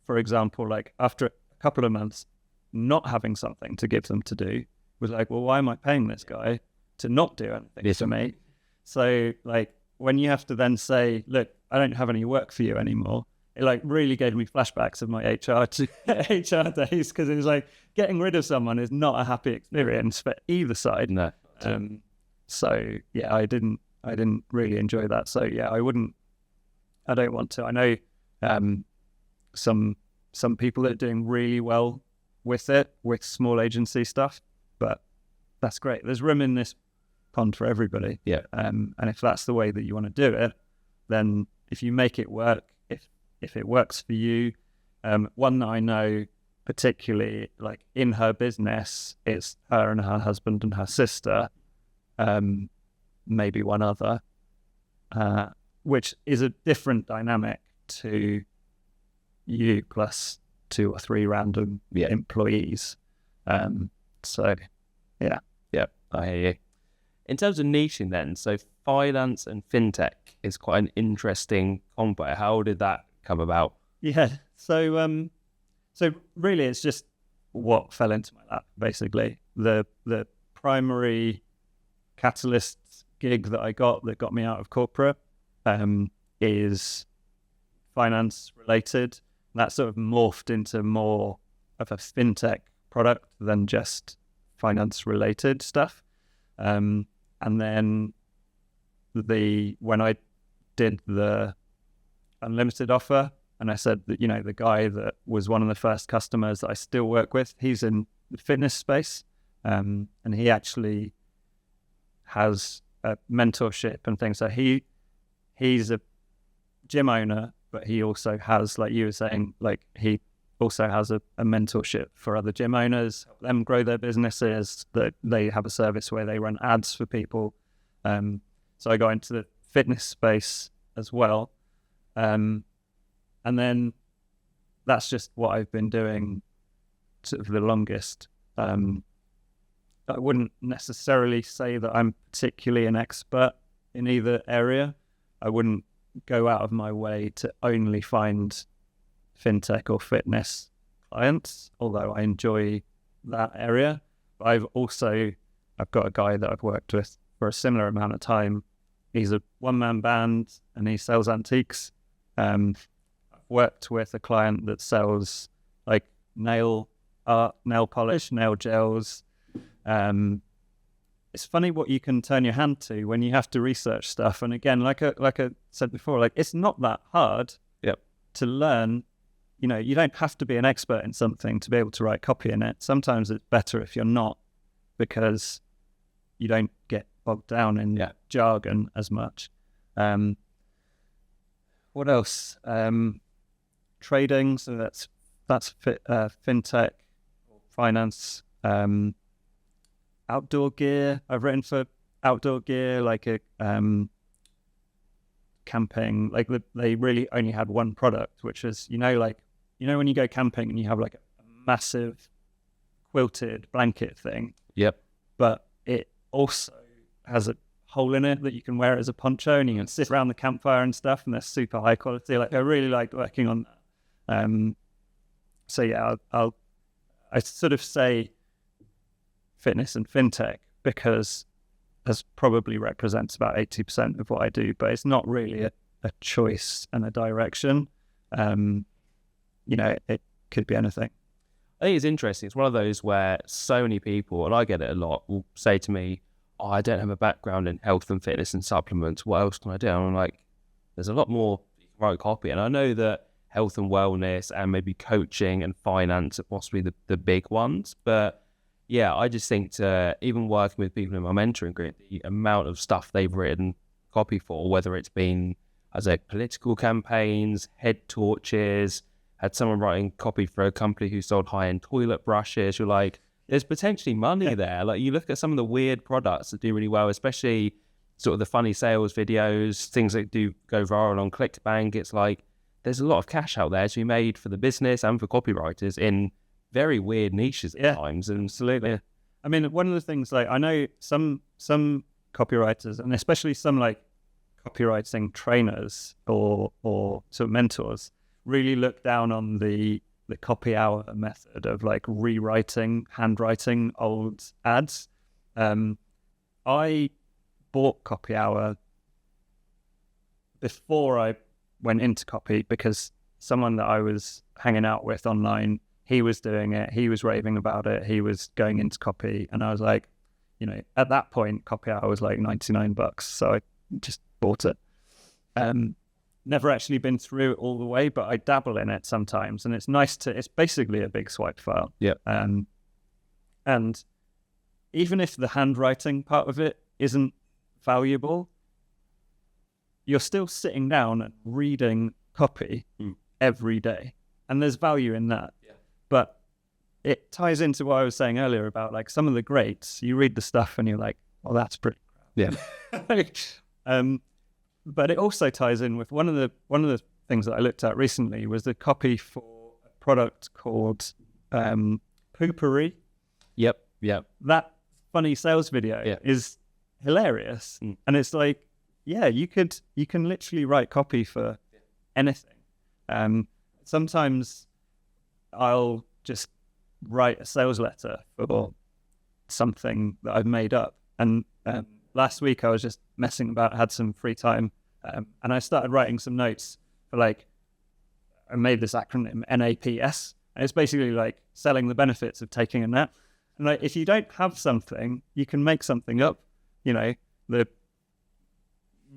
Speaker 2: for example, like after a couple of months, not having something to give them to do was like, well, why am I paying this guy to not do anything for me? So like when you have to then say, look, I don't have any work for you anymore, it like really gave me flashbacks of my HR days, because it was like getting rid of someone is not a happy experience for either side.
Speaker 1: no.
Speaker 2: So yeah, I didn't really enjoy that. So yeah, I don't want to. I know some people that are doing really well with it, with small agency stuff, but that's great. There's room in this pond for everybody.
Speaker 1: Yeah.
Speaker 2: And if that's the way that you want to do it, then if you make it work, if it works for you, one that I know particularly, like in her business, it's her and her husband and her sister, maybe one other, which is a different dynamic to you plus 2 or 3 random employees. So yeah,
Speaker 1: I hear you. In terms of niching then, so finance and fintech is quite an interesting combo. How did that come about?
Speaker 2: Yeah. So really it's just what fell into my lap, basically. The primary catalyst gig that I got that got me out of corporate is finance related. That sort of morphed into more of a fintech product than just finance related stuff. And then when I did the unlimited offer, and I said that, the guy that was one of the first customers that I still work with, he's in the fitness space, and he actually has a mentorship and things. So he's a gym owner, but he also has, like you were saying, like he also has a mentorship for other gym owners, help them grow their businesses. That they have a service where they run ads for people. So I got into the fitness space as well. And then that's just what I've been doing sort of the longest. I wouldn't necessarily say that I'm particularly an expert in either area. I wouldn't go out of my way to only find fintech or fitness clients, although I enjoy that area. But I've got a guy that I've worked with for a similar amount of time. He's a one-man band and he sells antiques. I've worked with a client that sells like nail art, nail polish, nail gels. It's funny what you can turn your hand to when you have to research stuff. And again, like I said before, like it's not that hard to learn. You don't have to be an expert in something to be able to write copy in it. Sometimes it's better if you're not, because you don't get bogged down in jargon as much. What else? Trading. So that's fintech, finance. Outdoor gear. I've written for outdoor gear, like a camping. Like they really only had one product, which is when you go camping and you have like a massive quilted blanket thing.
Speaker 1: Yep.
Speaker 2: But it also has a hole in it that you can wear it as a poncho, and you can sit around the campfire and stuff, and they're super high quality. Like I really like working on that. So yeah, I sort of say fitness and fintech because that probably represents about 80% of what I do, but it's not really a choice and a direction. It could be anything.
Speaker 1: I think it's interesting. It's one of those where so many people, and I get it a lot, will say to me, oh, I don't have a background in health and fitness and supplements. What else can I do? And I'm like, there's a lot more you can write copy. And I know that health and wellness and maybe coaching and finance are possibly the big ones. But yeah, I just think to even working with people in my mentoring group, the amount of stuff they've written copy for, whether it's been, as political campaigns, head torches, had someone writing copy for a company who sold high-end toilet brushes. You're like, there's potentially money there. Like, you look at some of the weird products that do really well, especially sort of the funny sales videos, things that do go viral on ClickBank. It's like, there's a lot of cash out there to be made for the business and for copywriters in very weird niches at times. And
Speaker 2: absolutely. I mean, one of the things, like, I know some copywriters, and especially some like copywriting trainers or sort of mentors, really look down on the copy hour method of like handwriting old ads. I bought copy hour before I went into copy because someone that I was hanging out with online, he was doing it, he was raving about it, he was going into copy, and I was like, at that point copy hour was like $99, so I just bought it. Never actually been through it all the way, but I dabble in it sometimes, and it's nice it's basically a big swipe file.
Speaker 1: Yeah.
Speaker 2: And even if the handwriting part of it isn't valuable, you're still sitting down and reading copy every day, and there's value in that. Yeah. But it ties into what I was saying earlier about like some of the greats. You read the stuff and you're like, "Oh, that's pretty crap." Yeah. But it also ties in with one of the things that I looked at recently was the copy for a product called Poopery.
Speaker 1: Yep.
Speaker 2: That funny sales video is hilarious, and it's like, yeah, you can literally write copy for anything. Sometimes I'll just write a sales letter for something that I've made up, and last week I was just messing about, had some free time, and I started writing some notes for like, I made this acronym NAPS, and it's basically like selling the benefits of taking a nap. And like, if you don't have something, you can make something up, the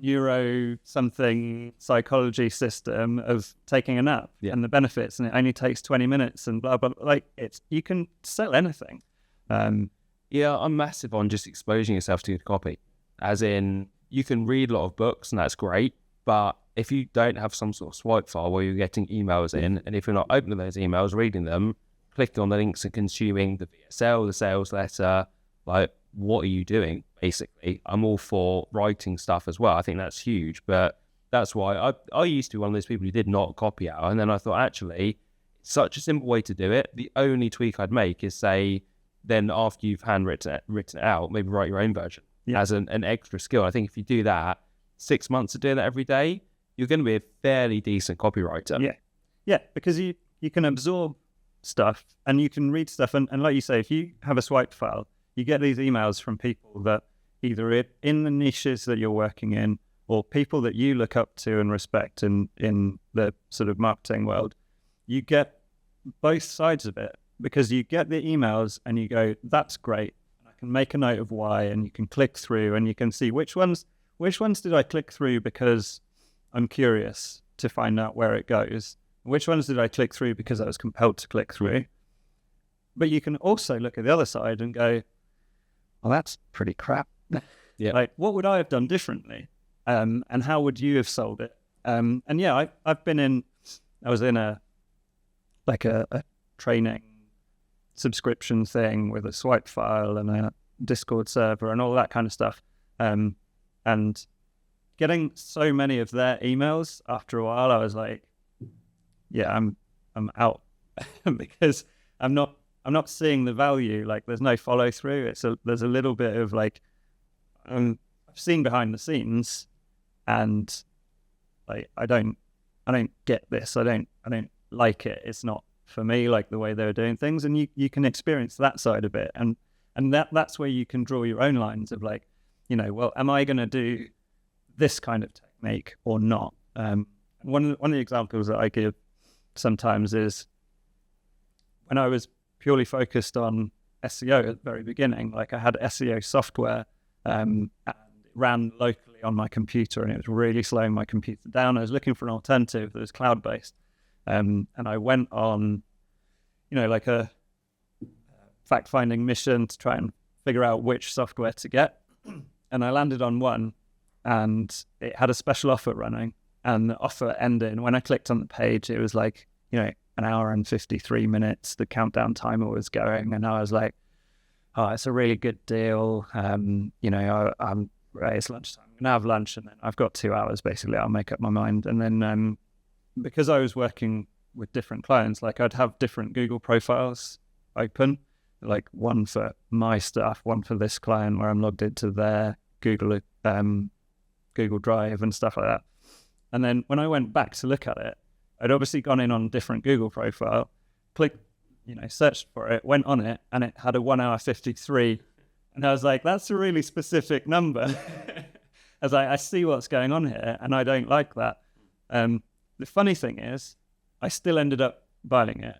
Speaker 2: neuro something psychology system of taking a nap and the benefits, and it only takes 20 minutes and blah, blah, blah. Like, you can sell anything.
Speaker 1: Yeah, I'm massive on just exposing yourself to good copy. As in, you can read a lot of books and that's great, but if you don't have some sort of swipe file where you're getting emails in, and if you're not opening those emails, reading them, clicking on the links and consuming the VSL, the sales letter, like, what are you doing, basically? I'm all for writing stuff as well. I think that's huge, but that's why I used to be one of those people who did not copy out, and then I thought, actually, it's such a simple way to do it. The only tweak I'd make is say, then after you've handwritten it out, maybe write your own version as an extra skill. I think if you do that, 6 months of doing that every day, you're going to be a fairly decent copywriter.
Speaker 2: Yeah, because you can absorb stuff and you can read stuff. And like you say, if you have a swipe file, you get these emails from people that either in the niches that you're working in or people that you look up to and respect in the sort of marketing world. You get both sides of it, because you get the emails and you go, that's great. I can make a note of why, and you can click through and you can see which ones did I click through because I'm curious to find out where it goes. Which ones did I click through because I was compelled to click through? But you can also look at the other side and go, well, that's pretty crap.
Speaker 1: Yeah.
Speaker 2: Like, what would I have done differently? And how would you have sold it? And yeah, I was in a training subscription thing with a swipe file and a Discord server and all that kind of stuff. And getting so many of their emails after a while, I was like, yeah, I'm out because I'm not seeing the value. Like, there's no follow through. There's a little bit of like, I've seen behind the scenes, and like, I don't get this. I don't like it. It's not for me, like the way they're doing things. And you can experience that side of it, and that's where you can draw your own lines of like, well, am I going to do this kind of technique or not? One of the examples that I give sometimes is when I was purely focused on SEO at the very beginning. Like, I had SEO software and it ran locally on my computer, and it was really slowing my computer down. I was looking for an alternative that was cloud-based. And I went on, like a fact-finding mission to try and figure out which software to get. And I landed on one, and it had a special offer running, and the offer ended. And when I clicked on the page, it was like, an hour and 53 minutes. The countdown timer was going, and I was like, oh, it's a really good deal. It's lunchtime. I'm going to have lunch, and then I've got 2 hours, basically. I'll make up my mind. And then because I was working with different clients, like I'd have different Google profiles open, like one for my stuff, one for this client where I'm logged into their Google Drive and stuff like that. And then when I went back to look at it, I'd obviously gone in on a different Google profile, clicked, searched for it, went on it, and it had a 1 hour 53. And I was like, that's a really specific number. I was like, I see what's going on here, and I don't like that. The funny thing is, I still ended up buying it,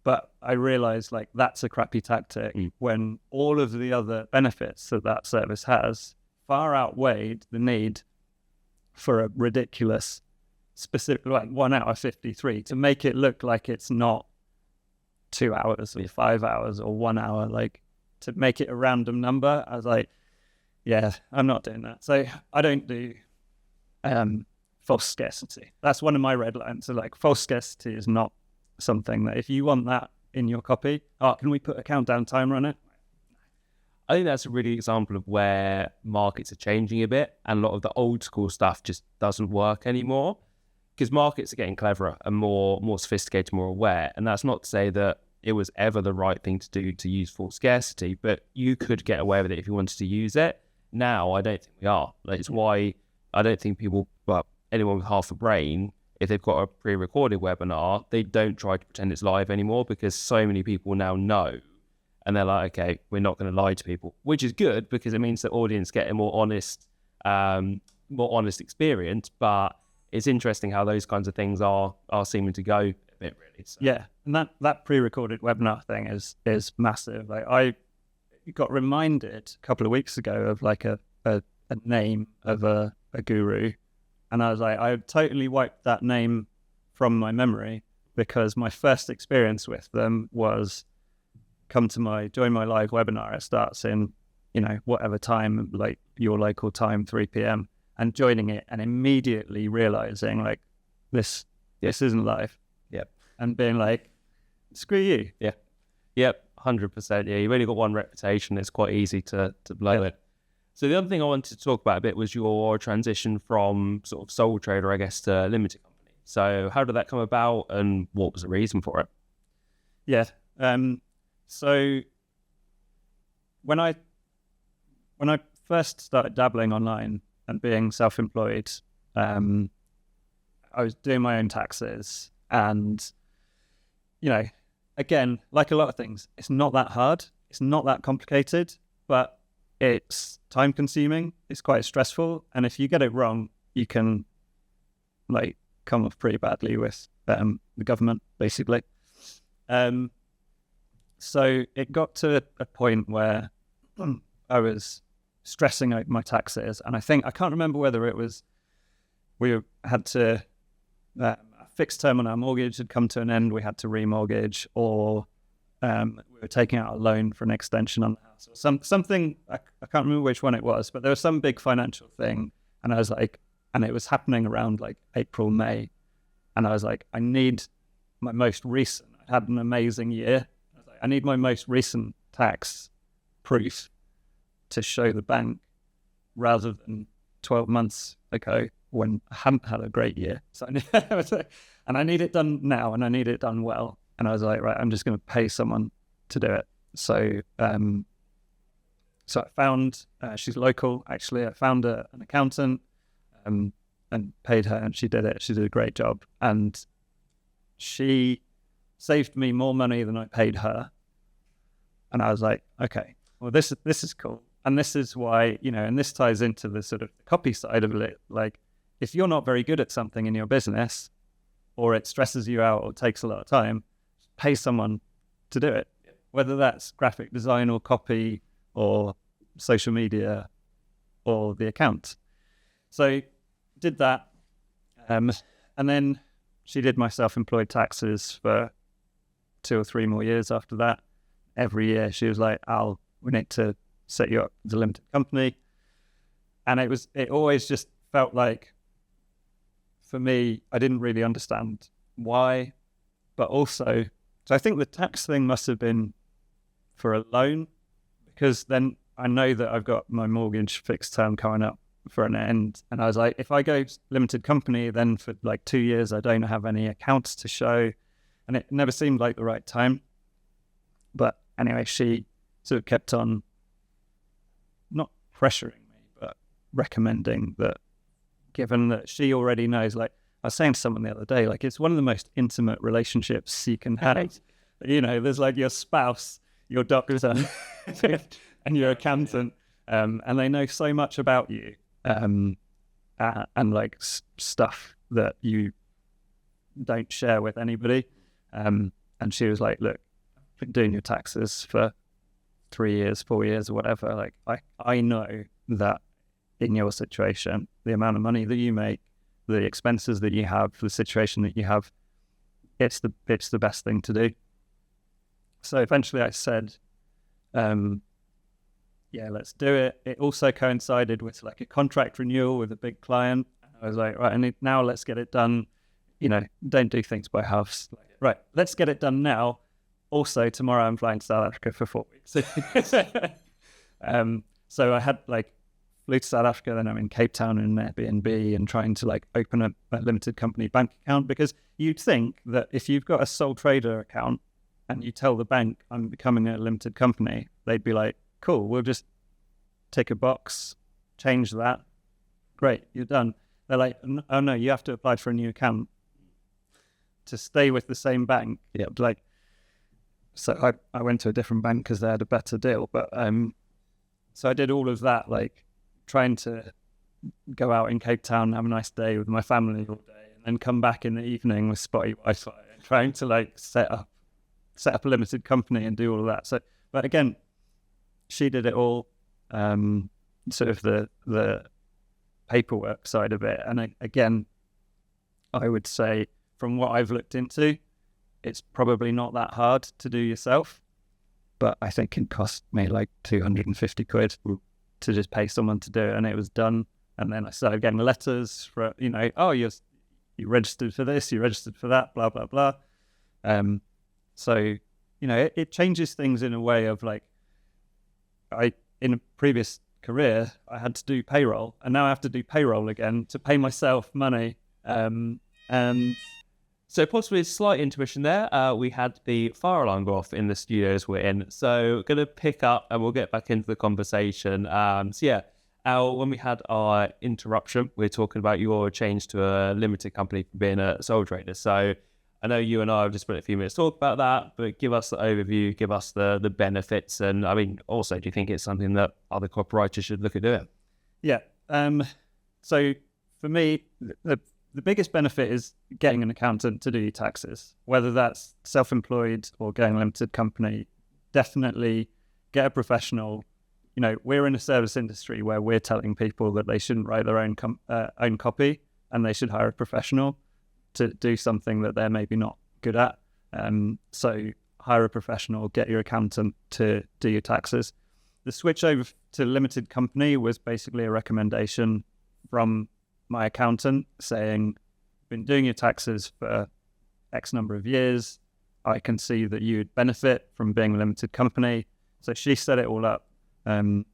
Speaker 2: but I realized like that's a crappy tactic when all of the other benefits that service has far outweighed the need for a ridiculous specific, like 1 hour 53, to make it look like it's not 2 hours or 5 hours or 1 hour, like to make it a random number. I was like, yeah, I'm not doing that. So I don't do false scarcity. That's one of my red lines. So like false scarcity is not something that if you want that in your copy, can we put a countdown timer on it?
Speaker 1: I think that's a really example of where markets are changing a bit, and a lot of the old school stuff just doesn't work anymore, because markets are getting cleverer and more sophisticated, more aware. And that's not to say that it was ever the right thing to do to use full scarcity, but you could get away with it if you wanted to use it. Now, I don't think we are. Like, it's why I don't think people, well, anyone with half a brain, if they've got a pre-recorded webinar, they don't try to pretend it's live anymore, because so many people now know. And they're like, okay, we're not going to lie to people, which is good because it means the audience get a more honest experience. But it's interesting how those kinds of things are seeming to go a bit, really. So.
Speaker 2: Yeah, and that pre-recorded webinar thing is massive. Like I got reminded a couple of weeks ago of like a name of a guru, and I was like, I totally wiped that name from my memory, because my first experience with them was join my live webinar. It starts in, whatever time, like your local time, 3 p.m. and joining it and immediately realizing like this isn't live.
Speaker 1: Yep.
Speaker 2: And being like, screw you.
Speaker 1: Yeah. Yep. 100%. Yeah. You've only got one reputation. It's quite easy to blow it. So the other thing I wanted to talk about a bit was your transition from sort of sole trader, I guess, to limited company. So how did that come about, and what was the reason for it?
Speaker 2: Yeah. So when I first started dabbling online and being self-employed, I was doing my own taxes, and again, like a lot of things, it's not that hard, it's not that complicated, but it's time consuming, it's quite stressful, and if you get it wrong, you can like come off pretty badly with the government, basically. So it got to a point where I was stressing out my taxes, and I can't remember whether it was we had to a fixed term on our mortgage had come to an end, we had to remortgage, or we were taking out a loan for an extension on the house, or something. I can't remember which one it was, but there was some big financial thing, and I was like, and it was happening around like April, May, and I was like, I need my most recent. I had an amazing year. I need my most recent tax proof to show the bank, rather than 12 months ago when I hadn't had a great year. So and I need it done now, and I need it done well. And I was like, right, I'm just going to pay someone to do it. So I found, she's local, actually. I found an accountant and paid her, and she did it. She did a great job. And she saved me more money than I paid her. And I was like, okay, well, this is cool. And this is why, and this ties into the sort of copy side of it. Like, if you're not very good at something in your business, or it stresses you out or takes a lot of time, pay someone to do it. Yeah. Whether that's graphic design or copy or social media or the account. So did that. And then she did my self-employed taxes for 2 or 3 more years after that. Every year she was like, Al, we need to set you up as a limited company. And it always just felt like, for me, I didn't really understand why, but also, so I think the tax thing must have been for a loan, because then I know that I've got my mortgage fixed term coming up for an end. And I was like, if I go limited company, then for like 2 years, I don't have any accounts to show. And it never seemed like the right time. But anyway, she sort of kept on not pressuring me, but recommending that, given that she already knows, like I was saying to someone the other day, like it's one of the most intimate relationships you can have. There's like your spouse, your doctor, and your accountant, and they know so much about you, and like stuff that you don't share with anybody. And she was like, look, I've been doing your taxes for 3 years, 4 years or whatever. Like I know that in your situation, the amount of money that you make, the expenses that you have, the situation that you have, it's the best thing to do. So eventually I said, yeah, let's do it. It also coincided with like a contract renewal with a big client. I was like, right, now let's get it done. Don't do things by halves. Right, let's get it done now. Also, tomorrow I'm flying to South Africa for 4 weeks. So I had flew to South Africa, then I'm in Cape Town in an Airbnb and trying to open a limited company bank account, because you'd think that if you've got a sole trader account and you tell the bank I'm becoming a limited company, they'd be like, cool, we'll just tick a box, change that. Great, you're done. They're like, oh no, you have to apply for a new account to stay with the same bank. Yeah. So I went to a different bank because they had a better deal. But so I did all of that, trying to go out in Cape Town, have a nice day with my family all day, and then come back in the evening with spotty Wi-Fi and trying to set up a limited company and do all of that. So, but again, she did it all, sort of the paperwork side of it. And again, I would say from what I've looked into, it's probably not that hard to do yourself, but I think it cost me 250 quid to just pay someone to do it, and it was done. And then I started getting letters for, oh, you registered for this, you registered for that, blah, blah, blah. So, it changes things in a way of in a previous career, I had to do payroll, and now I have to do payroll again to pay myself money. And
Speaker 1: so possibly a slight intermission there. We had the fire alarm go off in the studios we're in. So going to pick up and we'll get back into the conversation. So yeah, Al, when we had our interruption, we were talking about your change to a limited company from being a sole trader. So I know you and I have just spent a few minutes talking about that, but give us the overview, give us the benefits. And I mean, also, do you think it's something that other copywriters should look at doing?
Speaker 2: Yeah. So for me, the biggest benefit is getting an accountant to do your taxes, whether that's self-employed or going limited company. Definitely get a professional. We're in a service industry where we're telling people that they shouldn't write their own copy, and they should hire a professional to do something that they're maybe not good at. So hire a professional, get your accountant to do your taxes. The switch over to limited company was basically a recommendation from my accountant saying, been doing your taxes for X number of years. I can see that you'd benefit from being a limited company. So she set it all up,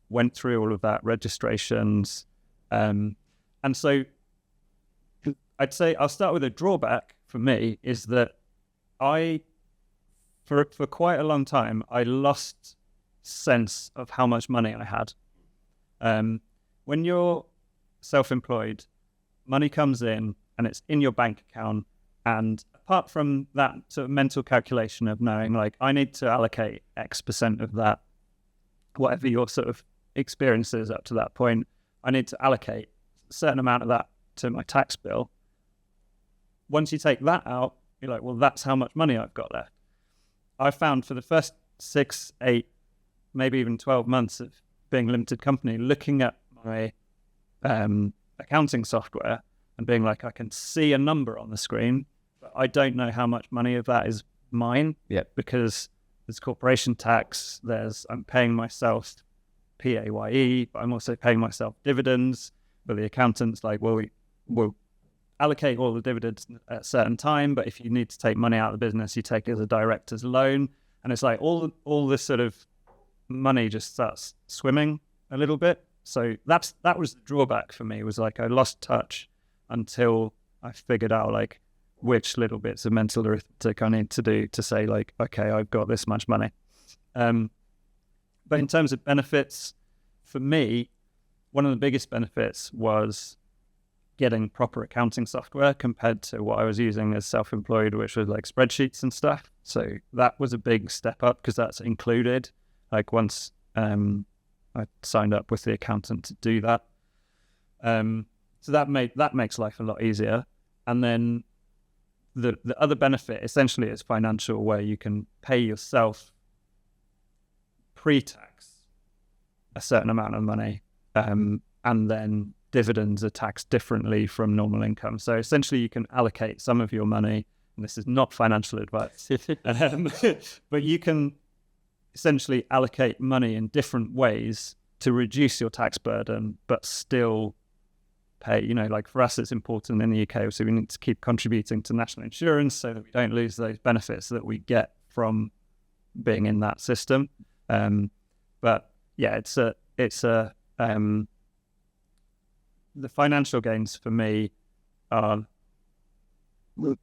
Speaker 2: went through all of that, registrations. And so I'd say I'll start with a drawback for me is that for quite a long time, I lost sense of how much money I had. When you're self-employed, money comes in and it's in your bank account. And apart from that sort of mental calculation of knowing I need to allocate X% of that, whatever your sort of experience is up to that point, I need to allocate a certain amount of that to my tax bill. Once you take that out, you're like, well, that's how much money I've got left. I found for the first 6, 8, maybe even 12 months of being a limited company, looking at my accounting software and being like, I can see a number on the screen, but I don't know how much money of that is mine.
Speaker 1: Yeah.
Speaker 2: Because there's corporation tax, I'm paying myself PAYE, but I'm also paying myself dividends. But the accountant's like, well, we'll allocate all the dividends at a certain time, but if you need to take money out of the business, you take it as a director's loan. And it's like all this sort of money just starts swimming a little bit. So that was the drawback for me, was like I lost touch until I figured out like which little bits of mental arithmetic I need to do to say like, okay, I've got this much money. But in terms of benefits, for me, one of the biggest benefits was getting proper accounting software compared to what I was using as self-employed, which was like spreadsheets and stuff. So that was a big step up because that's included. Like once I signed up with the accountant to do that. So that makes life a lot easier. And then the other benefit essentially is financial, where you can pay yourself pre-tax a certain amount of money, and then dividends are taxed differently from normal income. So essentially you can allocate some of your money, and this is not financial advice, but you can essentially allocate money in different ways to reduce your tax burden, but still pay, like for us, it's important in the UK. So we need to keep contributing to national insurance so that we don't lose those benefits that we get from being in that system. But yeah, the financial gains for me are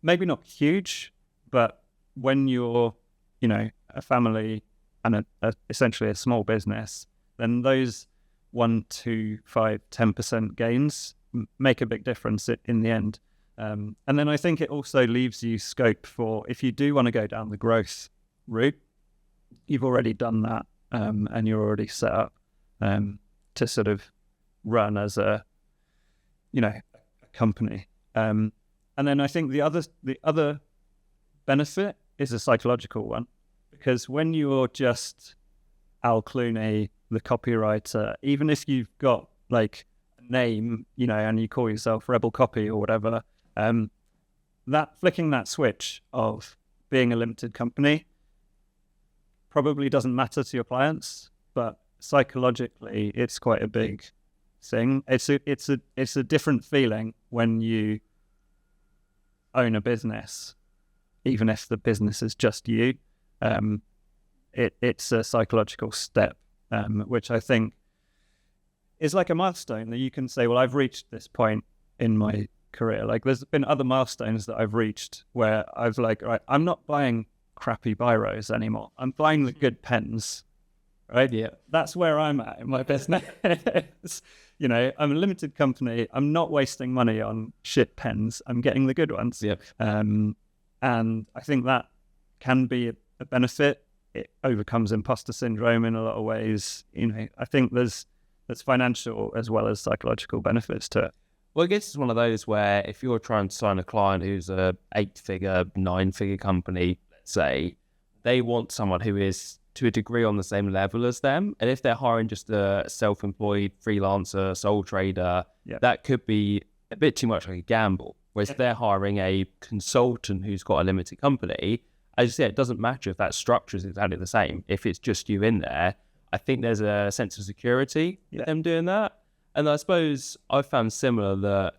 Speaker 2: maybe not huge, but when you're, a family and essentially a small business, then those 1, 2, 5, 10% gains make a big difference in the end. And then I think it also leaves you scope for, if you do want to go down the growth route, you've already done that, and you're already set up to sort of run as a company. And then I think the other benefit is a psychological one, because when you're just Al Clunnie, the copywriter, even if you've got like a name, and you call yourself Rebel Copy or whatever, that flicking that switch of being a limited company probably doesn't matter to your clients, but psychologically it's quite a big thing. It's a different feeling when you own a business, even if the business is just you. It's a psychological step, which I think is like a milestone that you can say, well, I've reached this point in my career. Like there's been other milestones that I've reached where I've like, right, I'm not buying crappy biros anymore. I'm buying the good pens, right? Yeah. That's where I'm at in my business. I'm a limited company. I'm not wasting money on shit pens. I'm getting the good ones. Yep. And I think that can be a benefit. It overcomes imposter syndrome in a lot of ways. I think there's financial as well as psychological benefits to it.
Speaker 1: Well, I guess it's one of those where if you're trying to sign a client who's a 8-figure, 9-figure company, let's say, they want someone who is to a degree on the same level as them. And if they're hiring just a self-employed freelancer, sole trader, that could be a bit too much like a gamble. Whereas if they're hiring a consultant who's got a limited company, as you said, it doesn't matter if that structure is exactly the same. If it's just you in there, I think there's a sense of security in them doing that. And I suppose I've found similar that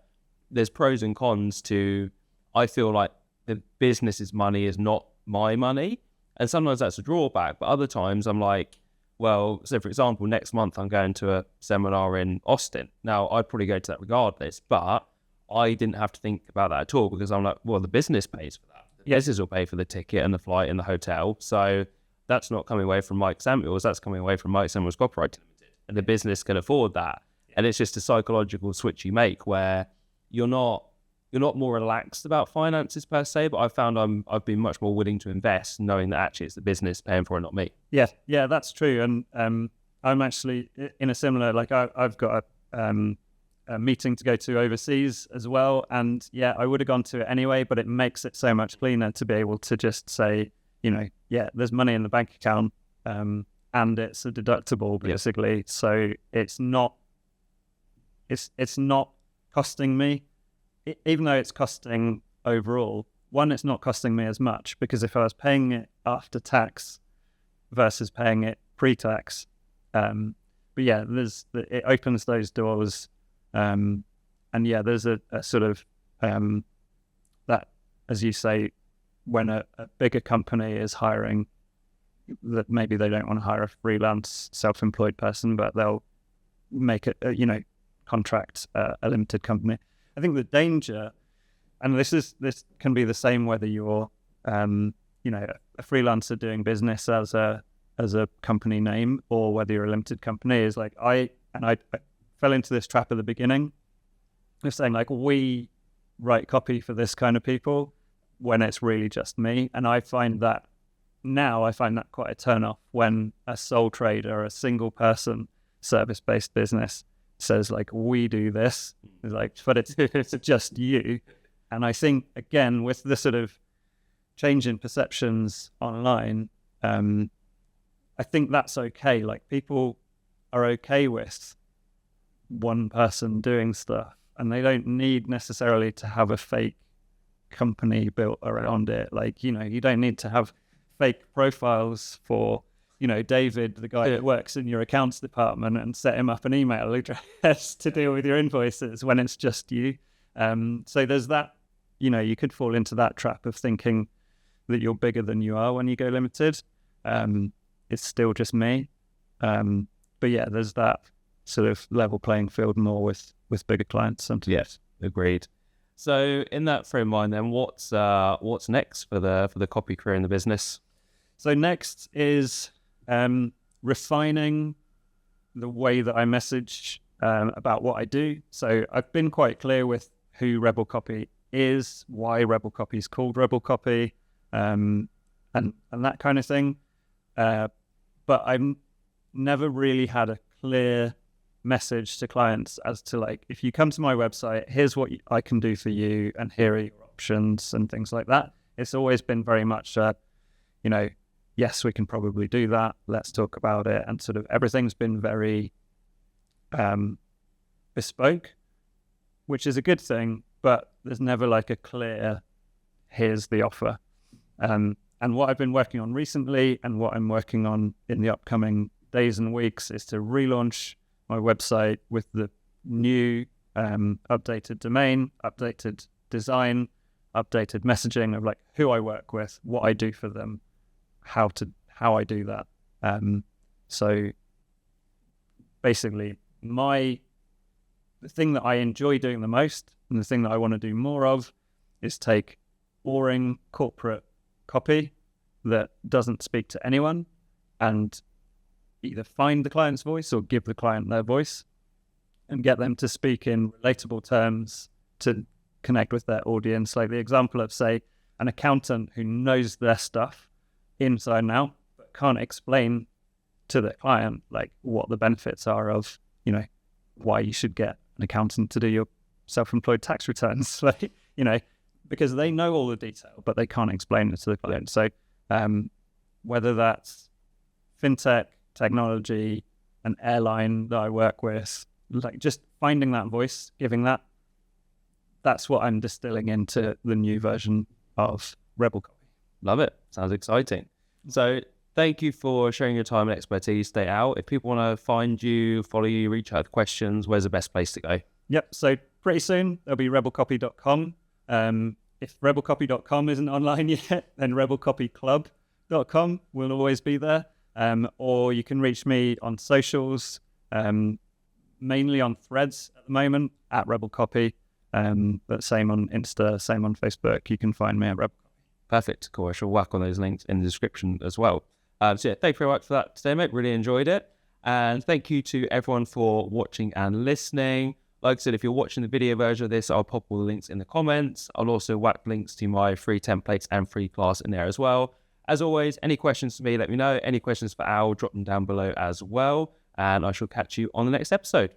Speaker 1: there's pros and cons to, I feel like the business's money is not my money. And sometimes that's a drawback, but other times I'm like, well, so for example, next month I'm going to a seminar in Austin. Now, I'd probably go to that regardless, but I didn't have to think about that at all because I'm like, well, the business pays for that. The business will pay for the ticket and the flight and the hotel. So that's not coming away from Mike Samuels, that's coming away from Mike Samuels Copywriting Limited. And the business can afford that. And it's just a psychological switch you make where you're not more relaxed about finances per se, but I've found I've been much more willing to invest knowing that actually it's the business paying for it, not me.
Speaker 2: Yeah, that's true. And I'm actually in a similar, like I've got a meeting to go to overseas as well. And yeah, I would have gone to it anyway, but it makes it so much cleaner to be able to just say, there's money in the bank account, and it's a deductible basically. So it's not costing me, even though it's costing overall, one, it's not costing me as much, because if I was paying it after tax versus paying it pre-tax, but yeah, it opens those doors, and yeah, there's a sort of that, as you say, when a bigger company is hiring, that maybe they don't want to hire a freelance self-employed person, but they'll make it, contract a limited company. I think the danger, and this can be the same whether you're, a freelancer doing business as a company name, or whether you're a limited company, is like I fell into this trap at the beginning of saying like, we write copy for this kind of people, when it's really just me. And I find that quite a turn off when a sole trader, a single person service-based business says like, we do this. It's like, but it's just you. And I think, again, with the sort of change in perceptions online, I think that's okay. Like, people are okay with one person doing stuff, and they don't need necessarily to have a fake company built around it. Like, you don't need to have fake profiles for, David, the guy that works in your accounts department, and set him up an email address to deal with your invoices when it's just you. So there's that, you could fall into that trap of thinking that you're bigger than you are when you go limited. It's still just me. But yeah, there's that sort of level playing field more with bigger clients sometimes.
Speaker 1: Yes, agreed. So in that frame of mind, then what's next for the copy career in the business?
Speaker 2: So next is refining the way that I message about what I do. So I've been quite clear with who Rebel Copy is, why Rebel Copy is called Rebel Copy, and that kind of thing. But I've never really had a clear message to clients as to like, if you come to my website, here's what I can do for you, and here are your options and things like that. It's always been very much, yes, we can probably do that. Let's talk about it. And sort of everything's been very bespoke, which is a good thing, but there's never like a clear, here's the offer. And what I've been working on recently, and what I'm working on in the upcoming days and weeks, is to relaunch my website with the new updated domain, updated design, updated messaging of like who I work with, what I do for them, how I do that. So basically, the thing that I enjoy doing the most, and the thing that I want to do more of, is take boring corporate copy that doesn't speak to anyone, and either find the client's voice or give the client their voice, and get them to speak in relatable terms to connect with their audience. Like the example of, say, an accountant who knows their stuff inside and out, but can't explain to the client like what the benefits are of, why you should get an accountant to do your self-employed tax returns, like, because they know all the detail, but they can't explain it to the client. So whether that's fintech, technology, an airline that I work with, like just finding that voice, giving that's what I'm distilling into the new version of Rebel Copy.
Speaker 1: Love it. Sounds exciting. So thank you for sharing your time and expertise. Stay out. If people want to find you, follow you, reach out with questions, where's the best place to go?
Speaker 2: Yep. So pretty soon there'll be rebelcopy.com. If rebelcopy.com isn't online yet, then rebelcopyclub.com will always be there. Or you can reach me on socials, mainly on Threads at the moment, at Rebel Copy. But same on Insta, same on Facebook. You can find me at Rebel Copy.
Speaker 1: Perfect. Cool. I shall whack on those links in the description as well. So yeah, thank you very much for that today, mate. Really enjoyed it. And thank you to everyone for watching and listening. Like I said, if you're watching the video version of this, I'll pop all the links in the comments. I'll also whack links to my free templates and free class in there as well. As always, any questions for me, let me know. Any questions for Al, drop them down below as well. And I shall catch you on the next episode.